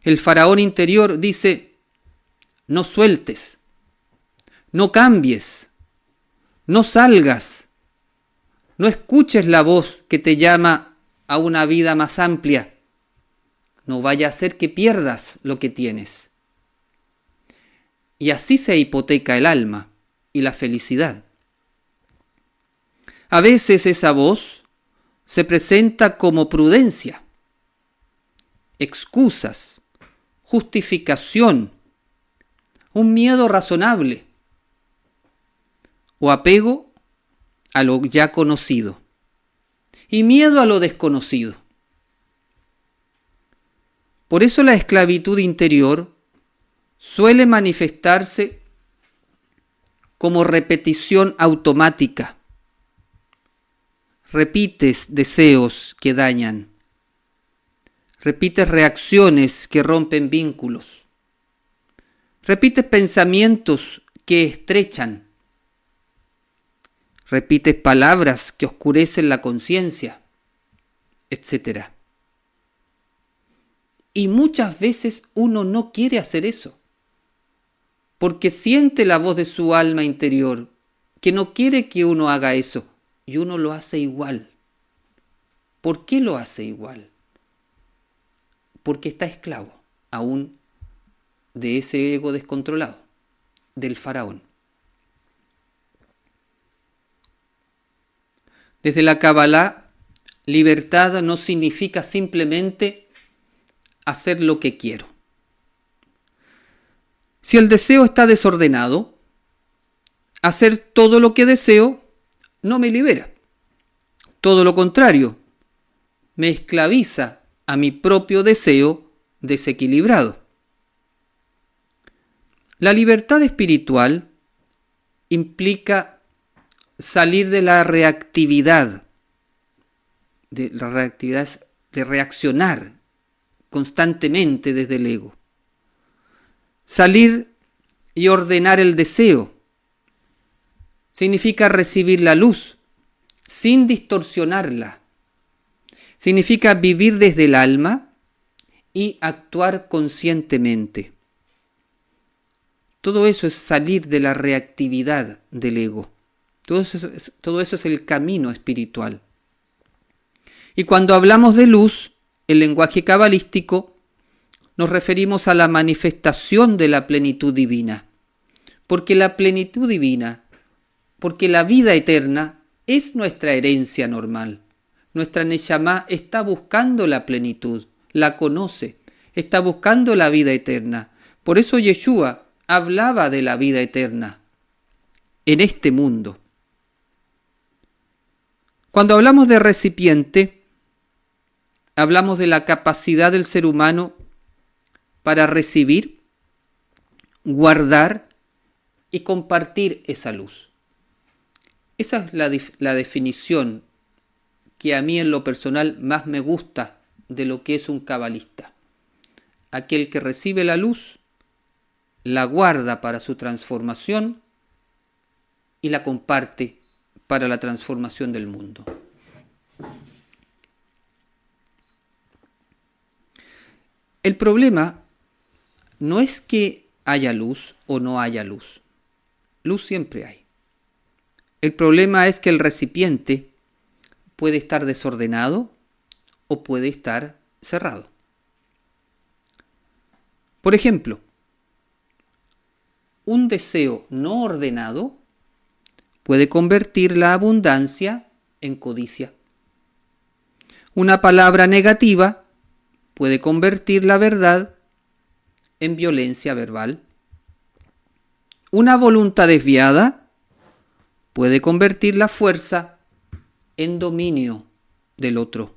A: El faraón interior dice: no sueltes, no cambies, no salgas, no escuches la voz que te llama a una vida más amplia. No vaya a ser que pierdas lo que tienes. Y así se hipoteca el alma y la felicidad. A veces esa voz se presenta como prudencia, excusas, justificación, un miedo razonable o apego a lo ya conocido y miedo a lo desconocido. Por eso la esclavitud interior suele manifestarse como repetición automática. Repites deseos que dañan. Repites reacciones que rompen vínculos. Repites pensamientos que estrechan. Repites palabras que oscurecen la conciencia, etc. Y muchas veces uno no quiere hacer eso, porque siente la voz de su alma interior, que no quiere que uno haga eso, y uno lo hace igual. ¿Por qué lo hace igual? Porque está esclavo aún de ese ego descontrolado, del faraón. Desde la Kabbalah, libertad no significa simplemente hacer lo que quiero. Si el deseo está desordenado, hacer todo lo que deseo no me libera. Todo lo contrario, me esclaviza a mi propio deseo desequilibrado. La libertad espiritual implica salir de la reactividad, de reaccionar constantemente desde el ego. Salir y ordenar el deseo significa recibir la luz sin distorsionarla. Significa vivir desde el alma y actuar conscientemente. Todo eso es salir de la reactividad del ego. Todo eso es el camino espiritual. Y cuando hablamos de luz, el lenguaje cabalístico, nos referimos a la manifestación de la plenitud divina. Porque la plenitud divina, porque la vida eterna es nuestra herencia normal. Nuestra Neshama está buscando la plenitud, la conoce, está buscando la vida eterna. Por eso Yeshua hablaba de la vida eterna en este mundo. Cuando hablamos de recipiente, hablamos de la capacidad del ser humano para recibir, guardar y compartir esa luz. Esa es la definición que a mí en lo personal más me gusta de lo que es un cabalista. Aquel que recibe la luz la guarda para su transformación y la comparte para la transformación del mundo. El problema no es que haya luz o no haya luz. Luz siempre hay. El problema es que el recipiente puede estar desordenado o puede estar cerrado. Por ejemplo, un deseo no ordenado puede convertir la abundancia en codicia. Una palabra negativa puede convertir la verdad en violencia verbal. Una voluntad desviada puede convertir la fuerza en dominio del otro.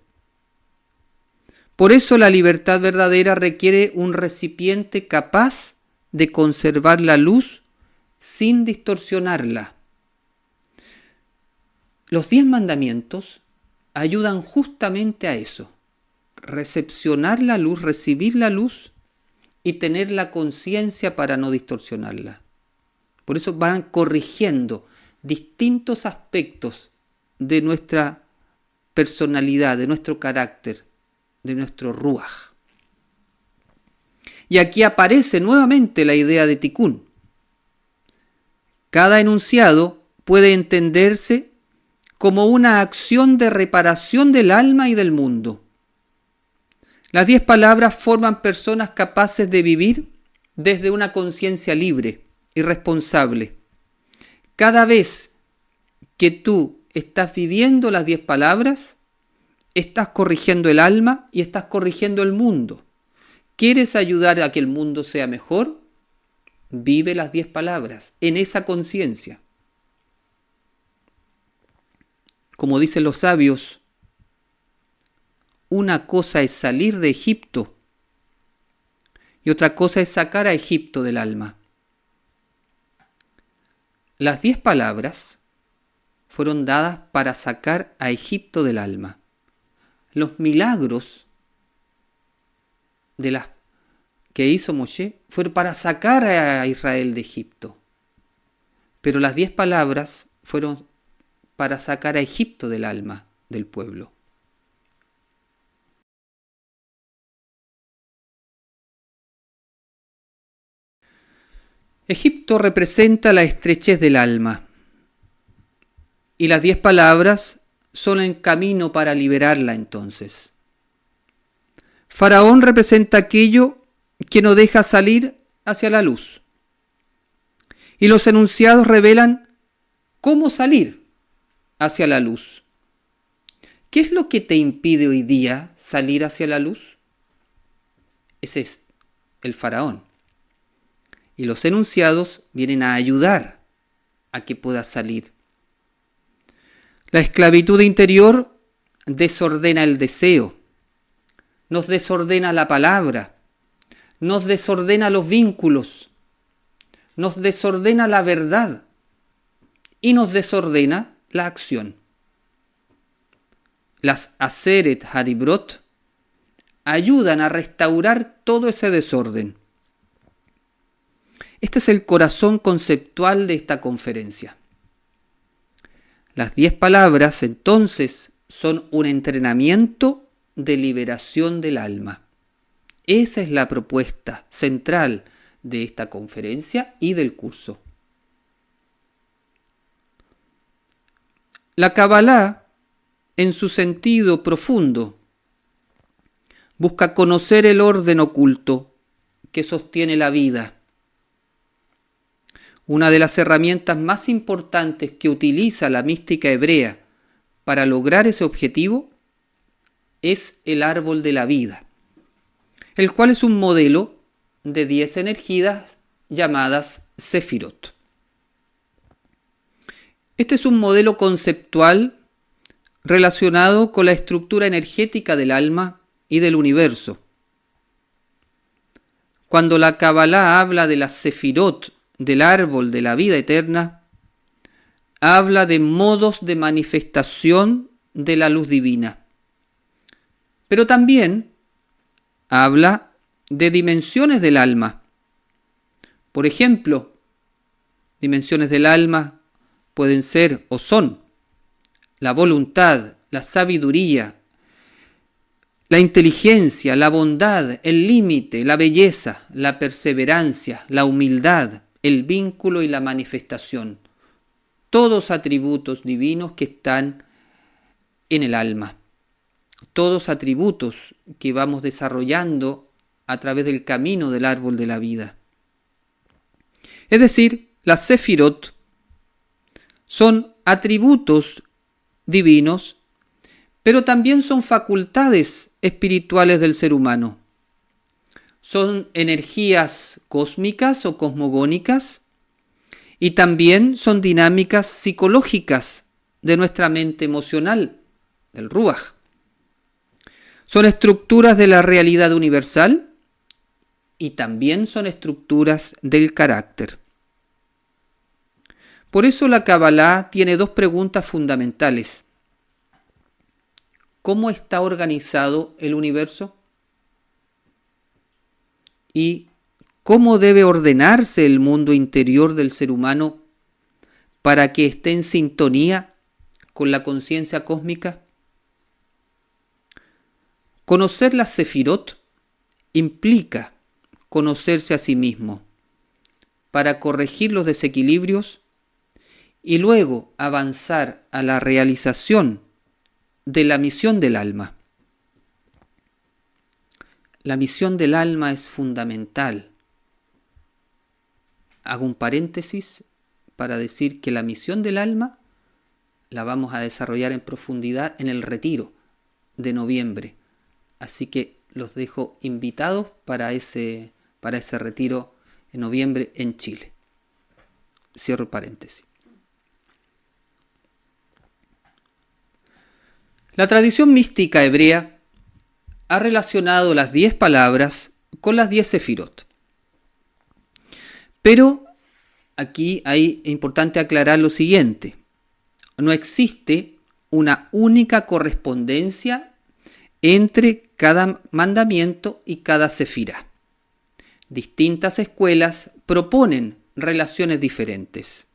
A: Por eso la libertad verdadera requiere un recipiente capaz de conservar la luz sin distorsionarla. Los 10 mandamientos ayudan justamente a eso: recepcionar la luz, recibir la luz y tener la conciencia para no distorsionarla. Por eso van corrigiendo distintos aspectos de nuestra personalidad, de nuestro carácter, de nuestro ruaj. Y aquí aparece nuevamente la idea de Tikkun. Cada enunciado puede entenderse como una acción de reparación del alma y del mundo. Las 10 palabras forman personas capaces de vivir desde una conciencia libre y responsable. Cada vez que tú estás viviendo las 10 palabras, estás corrigiendo el alma y estás corrigiendo el mundo. ¿Quieres ayudar a que el mundo sea mejor? Vive las 10 palabras en esa conciencia. Como dicen los sabios, una cosa es salir de Egipto y otra cosa es sacar a Egipto del alma. Las 10 palabras fueron dadas para sacar a Egipto del alma. Los milagros que hizo Moshe fueron para sacar a Israel de Egipto. Pero las 10 palabras fueron para sacar a Egipto del alma del pueblo. Egipto representa la estrechez del alma y las 10 palabras son el camino para liberarla entonces. Faraón representa aquello que no deja salir hacia la luz. Y los enunciados revelan cómo salir hacia la luz. ¿Qué es lo que te impide hoy día salir hacia la luz? Ese es el faraón. Y los enunciados vienen a ayudar a que puedas salir. La esclavitud interior desordena el deseo, nos desordena la palabra, nos desordena los vínculos, nos desordena la verdad y nos desordena la acción. Las Aseret Hadibrot ayudan a restaurar todo ese desorden. Este es el corazón conceptual de esta conferencia. Las 10 palabras, entonces, son un entrenamiento de liberación del alma. Esa es la propuesta central de esta conferencia y del curso. La Kabbalah, en su sentido profundo, busca conocer el orden oculto que sostiene la vida. Una de las herramientas más importantes que utiliza la mística hebrea para lograr ese objetivo es el árbol de la vida, el cual es un modelo de 10 energías llamadas Sefirot. Este es un modelo conceptual relacionado con la estructura energética del alma y del universo. Cuando la Kabbalah habla de las Sefirot del árbol de la vida eterna, habla de modos de manifestación de la luz divina. Pero también habla de dimensiones del alma, Por ejemplo, dimensiones del alma pueden ser o son la voluntad, la sabiduría, la inteligencia, la bondad, el límite, la belleza, la perseverancia, la humildad, el vínculo y la manifestación. Todos atributos divinos que están en el alma. Todos atributos que vamos desarrollando a través del camino del árbol de la vida. Es decir, las sefirot son atributos divinos, pero también son facultades espirituales del ser humano. Son energías cósmicas o cosmogónicas y también son dinámicas psicológicas de nuestra mente emocional, del Ruach. Son estructuras de la realidad universal y también son estructuras del carácter. Por eso la Kabbalah tiene dos preguntas fundamentales. ¿Cómo está organizado el universo? ¿Y cómo debe ordenarse el mundo interior del ser humano para que esté en sintonía con la conciencia cósmica? Conocer las sefirot implica conocerse a sí mismo para corregir los desequilibrios y luego avanzar a la realización de la misión del alma. La misión del alma es fundamental. Hago un paréntesis para decir que la misión del alma la vamos a desarrollar en profundidad en el retiro de noviembre. Así que los dejo invitados para ese retiro en noviembre en Chile. Cierro el paréntesis. La tradición mística hebrea ha relacionado las 10 palabras con las 10 sefirot. Pero aquí es importante aclarar lo siguiente. No existe una única correspondencia entre cada mandamiento y cada sefirá. Distintas escuelas proponen relaciones diferentes.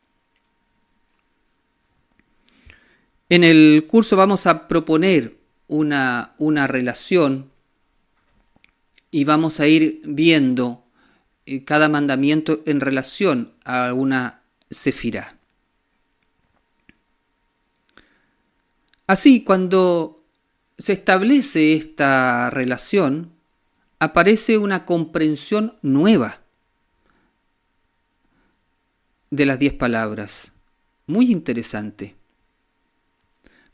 A: En el curso vamos a proponer una relación y vamos a ir viendo cada mandamiento en relación a una sefirá. Así, cuando se establece esta relación, aparece una comprensión nueva de las 10 palabras. Muy interesante.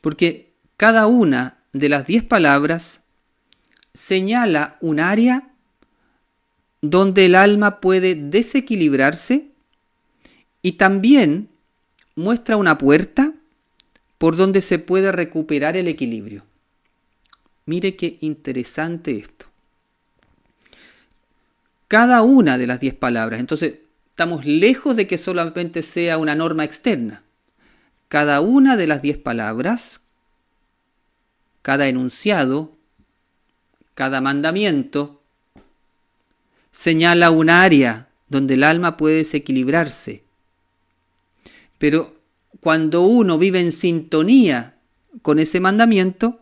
A: Porque cada una de las 10 palabras señala un área donde el alma puede desequilibrarse y también muestra una puerta por donde se puede recuperar el equilibrio. Mire qué interesante esto. Cada una de las 10 palabras, entonces estamos lejos de que solamente sea una norma externa. Cada una de las 10 palabras, cada enunciado, cada mandamiento, señala un área donde el alma puede desequilibrarse. Pero cuando uno vive en sintonía con ese mandamiento,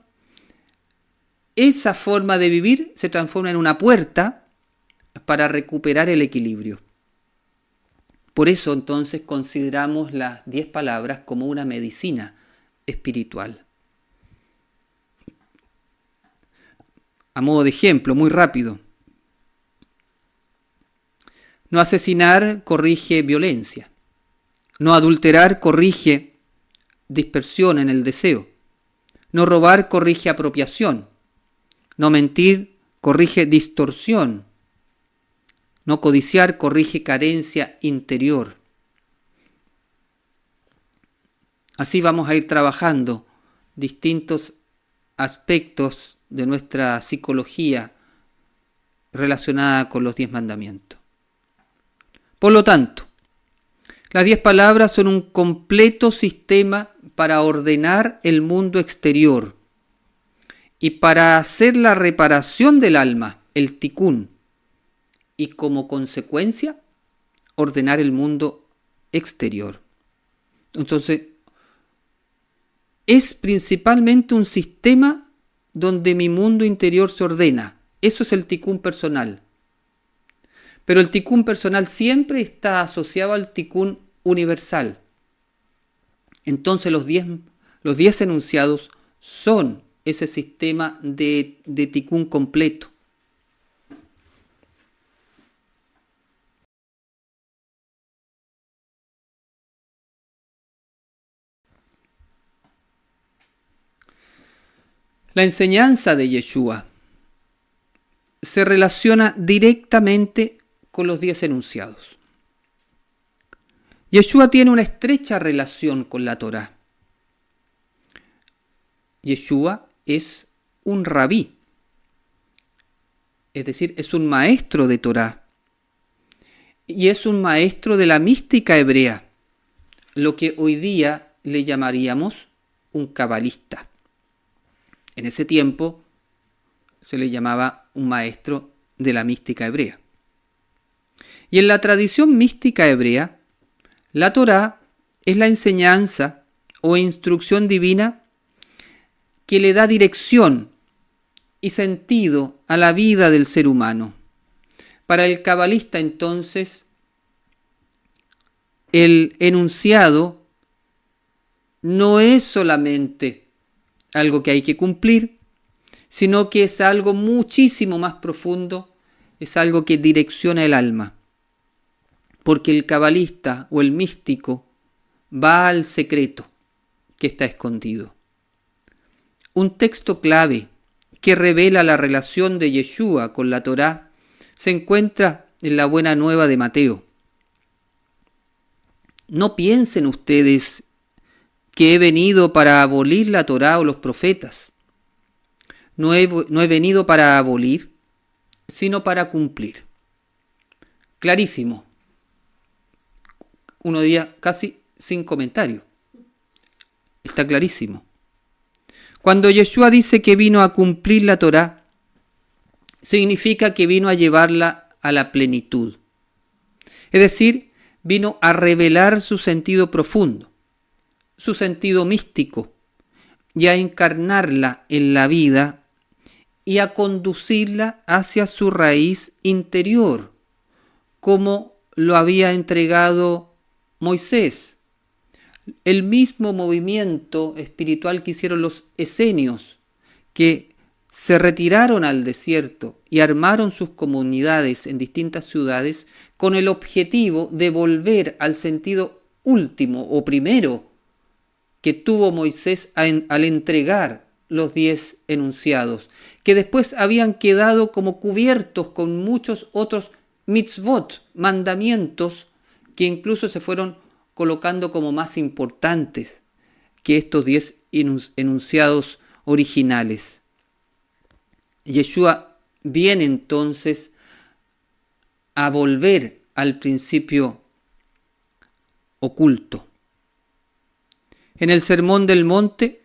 A: esa forma de vivir se transforma en una puerta para recuperar el equilibrio. Por eso entonces consideramos las 10 palabras como una medicina espiritual. A modo de ejemplo, muy rápido. No asesinar corrige violencia. No adulterar corrige dispersión en el deseo. No robar corrige apropiación. No mentir corrige distorsión. No codiciar corrige carencia interior. Así vamos a ir trabajando distintos aspectos de nuestra psicología relacionada con los 10 mandamientos. Por lo tanto, las 10 palabras son un completo sistema para ordenar el mundo exterior y para hacer la reparación del alma, el tikkun, y como consecuencia, ordenar el mundo exterior. Entonces, es principalmente un sistema donde mi mundo interior se ordena. Eso es el tikkun personal. Pero el tikkun personal siempre está asociado al tikkun universal. Entonces los 10 enunciados son ese sistema de tikkun completo. La enseñanza de Yeshua se relaciona directamente con los 10 enunciados. Yeshua tiene una estrecha relación con la Torá. Yeshua es un rabí, es decir, es un maestro de Torá y es un maestro de la mística hebrea, lo que hoy día le llamaríamos un cabalista. En ese tiempo se le llamaba un maestro de la mística hebrea. Y en la tradición mística hebrea, la Torá es la enseñanza o instrucción divina que le da dirección y sentido a la vida del ser humano. Para el cabalista, entonces, el enunciado no es solamente algo que hay que cumplir, sino que es algo muchísimo más profundo, es algo que direcciona el alma. Porque el cabalista o el místico va al secreto que está escondido. Un texto clave que revela la relación de Yeshua con la Torá se encuentra en la Buena Nueva de Mateo. No piensen ustedes que he venido para abolir la Torá o los profetas. No he venido para abolir, sino para cumplir. Clarísimo. Uno diría casi sin comentario. Está clarísimo. Cuando Yeshua dice que vino a cumplir la Torá, significa que vino a llevarla a la plenitud. Es decir, vino a revelar su sentido profundo, su sentido místico, y a encarnarla en la vida y a conducirla hacia su raíz interior, como lo había entregado Moisés. El mismo movimiento espiritual que hicieron los esenios, que se retiraron al desierto y armaron sus comunidades en distintas ciudades con el objetivo de volver al sentido último o primero que tuvo Moisés al entregar los 10 enunciados, que después habían quedado como cubiertos con muchos otros mitzvot, mandamientos, que incluso se fueron colocando como más importantes que estos 10 enunciados originales. Yeshua viene entonces a volver al principio oculto. En el Sermón del Monte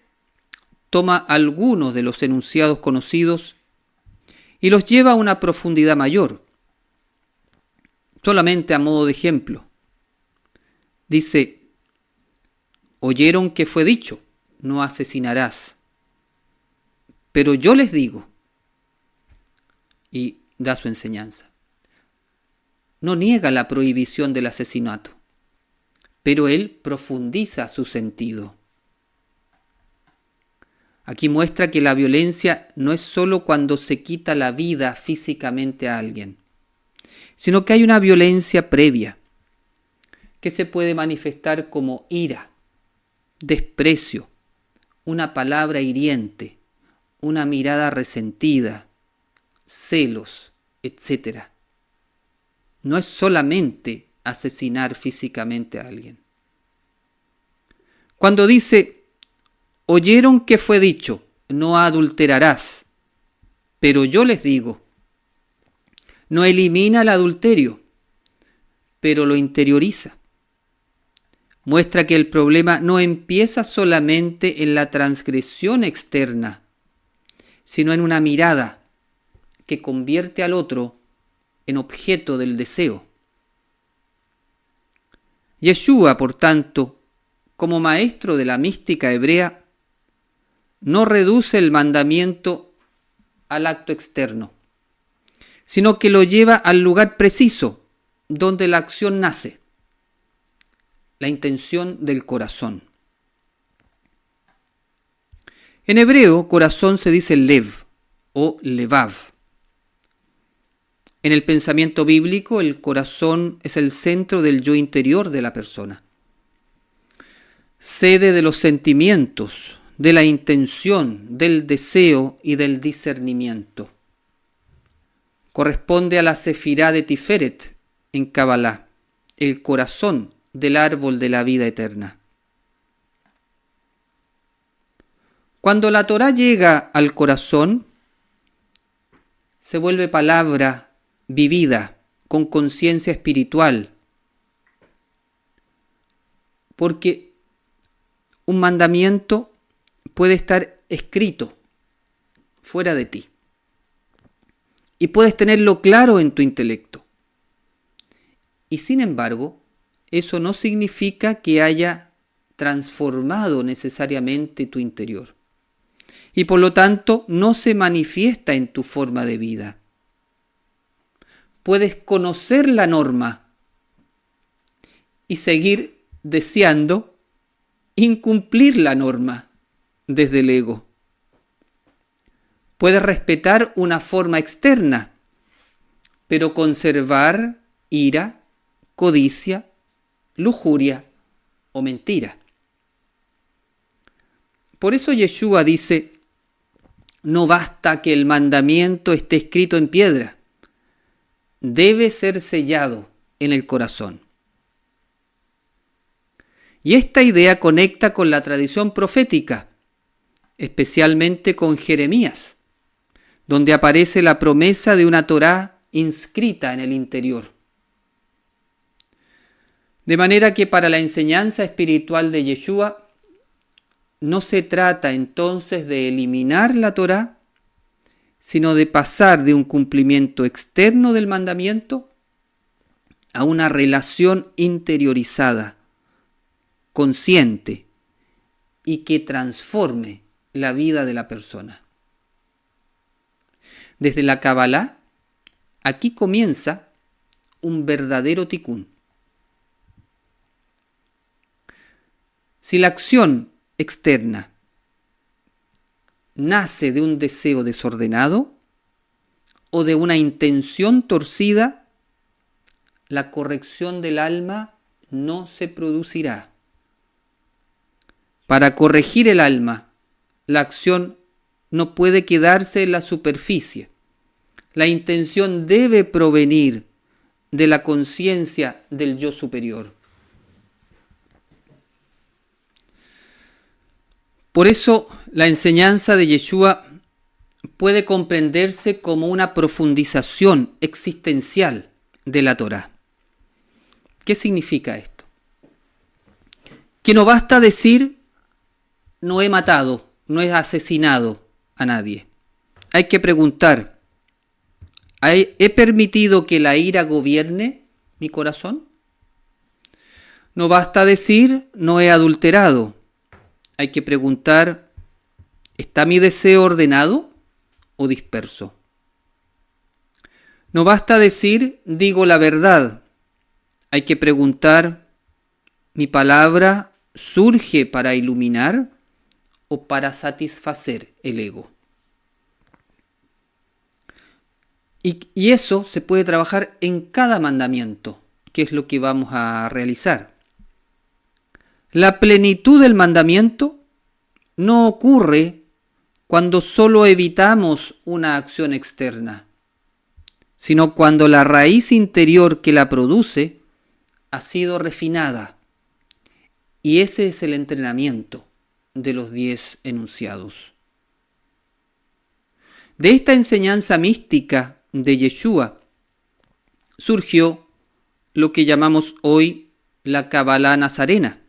A: toma algunos de los enunciados conocidos y los lleva a una profundidad mayor. Solamente a modo de ejemplo. Dice, oyeron que fue dicho, no asesinarás. Pero yo les digo, y da su enseñanza. No niega la prohibición del asesinato, pero él profundiza su sentido. Aquí muestra que la violencia no es solo cuando se quita la vida físicamente a alguien, sino que hay una violencia previa, que se puede manifestar como ira, desprecio, una palabra hiriente, una mirada resentida, celos, etc. No es solamente asesinar físicamente a alguien. Cuando dice, oyeron que fue dicho, no adulterarás, pero yo les digo, no elimina el adulterio, pero lo interioriza. Muestra que el problema no empieza solamente en la transgresión externa, sino en una mirada que convierte al otro en objeto del deseo. Yeshua, por tanto, como maestro de la mística hebrea, no reduce el mandamiento al acto externo, sino que lo lleva al lugar preciso donde la acción nace, la intención del corazón. En hebreo, corazón se dice lev o levav. En el pensamiento bíblico, el corazón es el centro del yo interior de la persona, sede de los sentimientos, de la intención, del deseo y del discernimiento. Corresponde a la sefirá de Tiferet en Kabbalah, el corazón del árbol de la vida eterna. Cuando la Torá llega al corazón, se vuelve palabra vivida, con conciencia espiritual, porque un mandamiento puede estar escrito fuera de ti y puedes tenerlo claro en tu intelecto. Y sin embargo, eso no significa que haya transformado necesariamente tu interior. Y por lo tanto, no se manifiesta en tu forma de vida. Puedes conocer la norma y seguir deseando incumplir la norma desde el ego. Puedes respetar una forma externa, pero conservar ira, codicia, lujuria o mentira. Por eso Yeshua dice: no basta que el mandamiento esté escrito en piedra, debe ser sellado en el corazón. Y esta idea conecta con la tradición profética, especialmente con Jeremías, donde aparece la promesa de una Torá inscrita en el interior. De manera que para la enseñanza espiritual de Yeshua, no se trata entonces de eliminar la Torá, sino de pasar de un cumplimiento externo del mandamiento a una relación interiorizada, consciente y que transforme la vida de la persona. Desde la Kabbalah, aquí comienza un verdadero tikkun. Si la acción externa nace de un deseo desordenado o de una intención torcida, la corrección del alma no se producirá. Para corregir el alma, la acción no puede quedarse en la superficie. La intención debe provenir de la conciencia del yo superior. Por eso, la enseñanza de Yeshua puede comprenderse como una profundización existencial de la Torá. ¿Qué significa esto? Que no basta decir: no he matado, no he asesinado a nadie. Hay que preguntar: ¿he permitido que la ira gobierne mi corazón? No basta decir: no he adulterado. Hay que preguntar: ¿está mi deseo ordenado o disperso? No basta decir: digo la verdad. Hay que preguntar: ¿mi palabra surge para iluminar o para satisfacer el ego? Y eso se puede trabajar en cada mandamiento, que es lo que vamos a realizar. La plenitud del mandamiento no ocurre cuando solo evitamos una acción externa, sino cuando la raíz interior que la produce ha sido refinada. Y ese es el entrenamiento de los 10 enunciados. De esta enseñanza mística de Yeshua surgió lo que llamamos hoy la Kabbalah nazarena,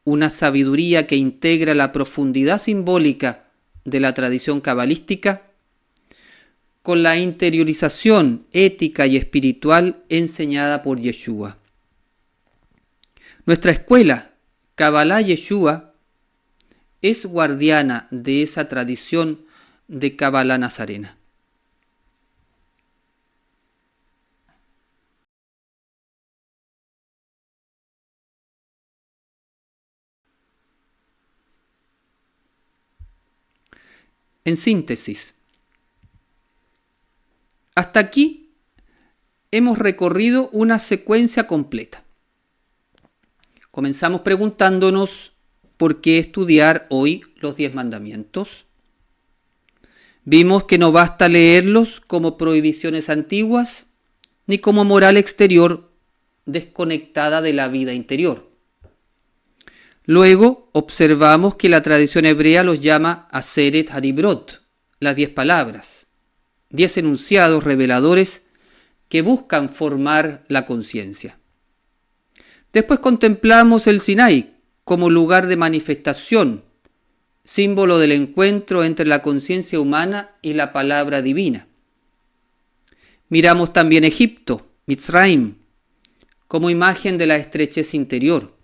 A: una sabiduría que integra la profundidad simbólica de la tradición cabalística con la interiorización ética y espiritual enseñada por Yeshua. Nuestra escuela, Kabbalah Yeshua, es guardiana de esa tradición de Kabbalah nazarena. En síntesis, hasta aquí hemos recorrido una secuencia completa. Comenzamos preguntándonos por qué estudiar hoy los 10 mandamientos. Vimos que no basta leerlos como prohibiciones antiguas ni como moral exterior desconectada de la vida interior. Luego observamos que la tradición hebrea los llama Aseret Hadibrot, las 10 palabras, 10 enunciados reveladores que buscan formar la conciencia. Después contemplamos el Sinai como lugar de manifestación, símbolo del encuentro entre la conciencia humana y la palabra divina. Miramos también Egipto, Mitzrayim, como imagen de la estrechez interior,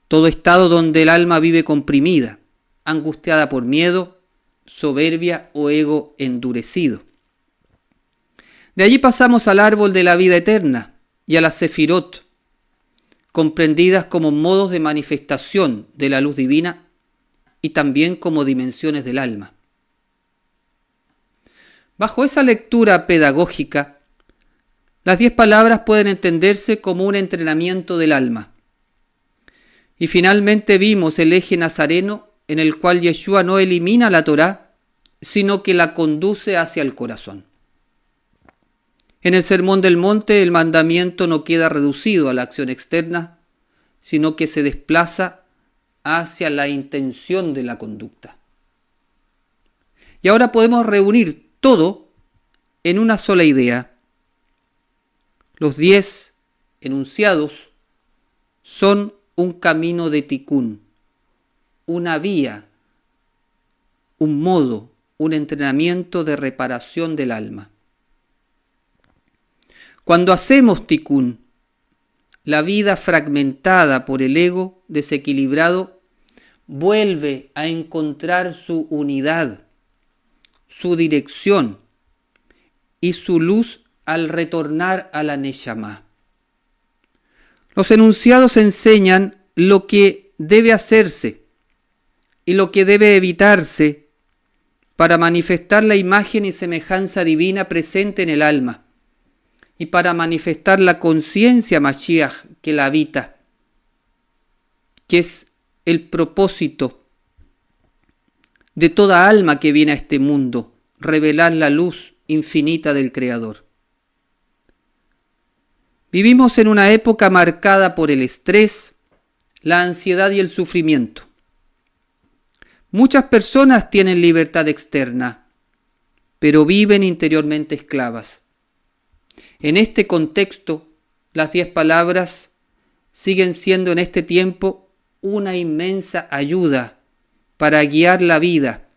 A: todo estado donde el alma vive comprimida, angustiada por miedo, soberbia o ego endurecido. De allí pasamos al árbol de la vida eterna y a las sefirot, comprendidas como modos de manifestación de la luz divina y también como dimensiones del alma. Bajo esa lectura pedagógica, las 10 palabras pueden entenderse como un entrenamiento del alma. Y finalmente vimos el eje nazareno en el cual Yeshua no elimina la Torá, sino que la conduce hacia el corazón. En el Sermón del Monte el mandamiento no queda reducido a la acción externa, sino que se desplaza hacia la intención de la conducta. Y ahora podemos reunir todo en una sola idea. Los 10 enunciados son un camino de tikún, una vía, un modo, un entrenamiento de reparación del alma. Cuando hacemos tikún, la vida fragmentada por el ego desequilibrado vuelve a encontrar su unidad, su dirección y su luz al retornar a la Neshama. Los enunciados enseñan lo que debe hacerse y lo que debe evitarse para manifestar la imagen y semejanza divina presente en el alma y para manifestar la conciencia Mashiach que la habita, que es el propósito de toda alma que viene a este mundo, revelar la luz infinita del Creador. Vivimos en una época marcada por el estrés, la ansiedad y el sufrimiento. Muchas personas tienen libertad externa, pero viven interiormente esclavas. En este contexto, las 10 palabras siguen siendo en este tiempo una inmensa ayuda para guiar la vida,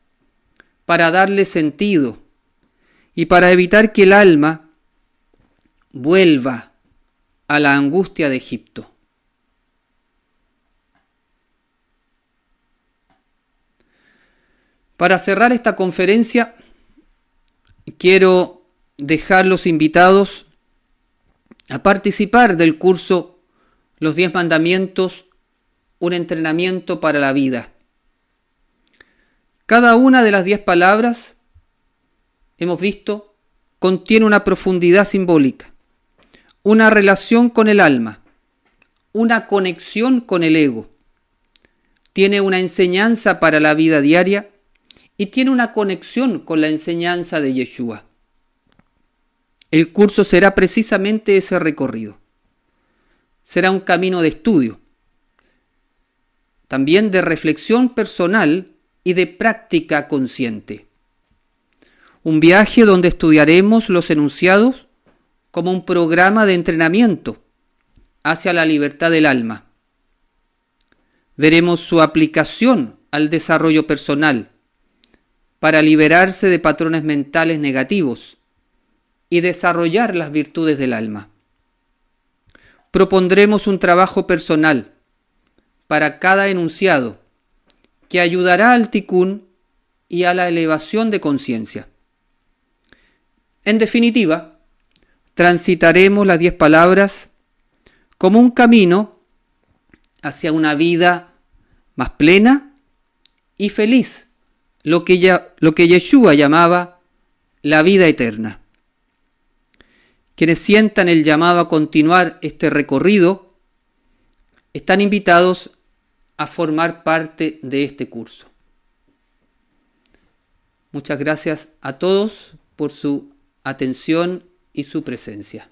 A: para darle sentido y para evitar que el alma vuelva a la angustia de Egipto. Para cerrar esta conferencia, quiero dejar los invitados a participar del curso Los 10 Mandamientos, un entrenamiento para la vida. Cada una de las 10 palabras, hemos visto, contiene una profundidad simbólica, una relación con el alma, una conexión con el ego. Tiene una enseñanza para la vida diaria y tiene una conexión con la enseñanza de Yeshua. El curso será precisamente ese recorrido. Será un camino de estudio, también de reflexión personal y de práctica consciente. Un viaje donde estudiaremos los enunciados como un programa de entrenamiento hacia la libertad del alma. Veremos su aplicación al desarrollo personal para liberarse de patrones mentales negativos y desarrollar las virtudes del alma. propondremos un trabajo personal para cada enunciado que ayudará al tikkun y a la elevación de conciencia. En definitiva, transitaremos las 10 palabras como un camino hacia una vida más plena y feliz, lo que Yeshua llamaba la vida eterna. Quienes sientan el llamado a continuar este recorrido están invitados a formar parte de este curso. Muchas gracias a todos por su atención y su presencia.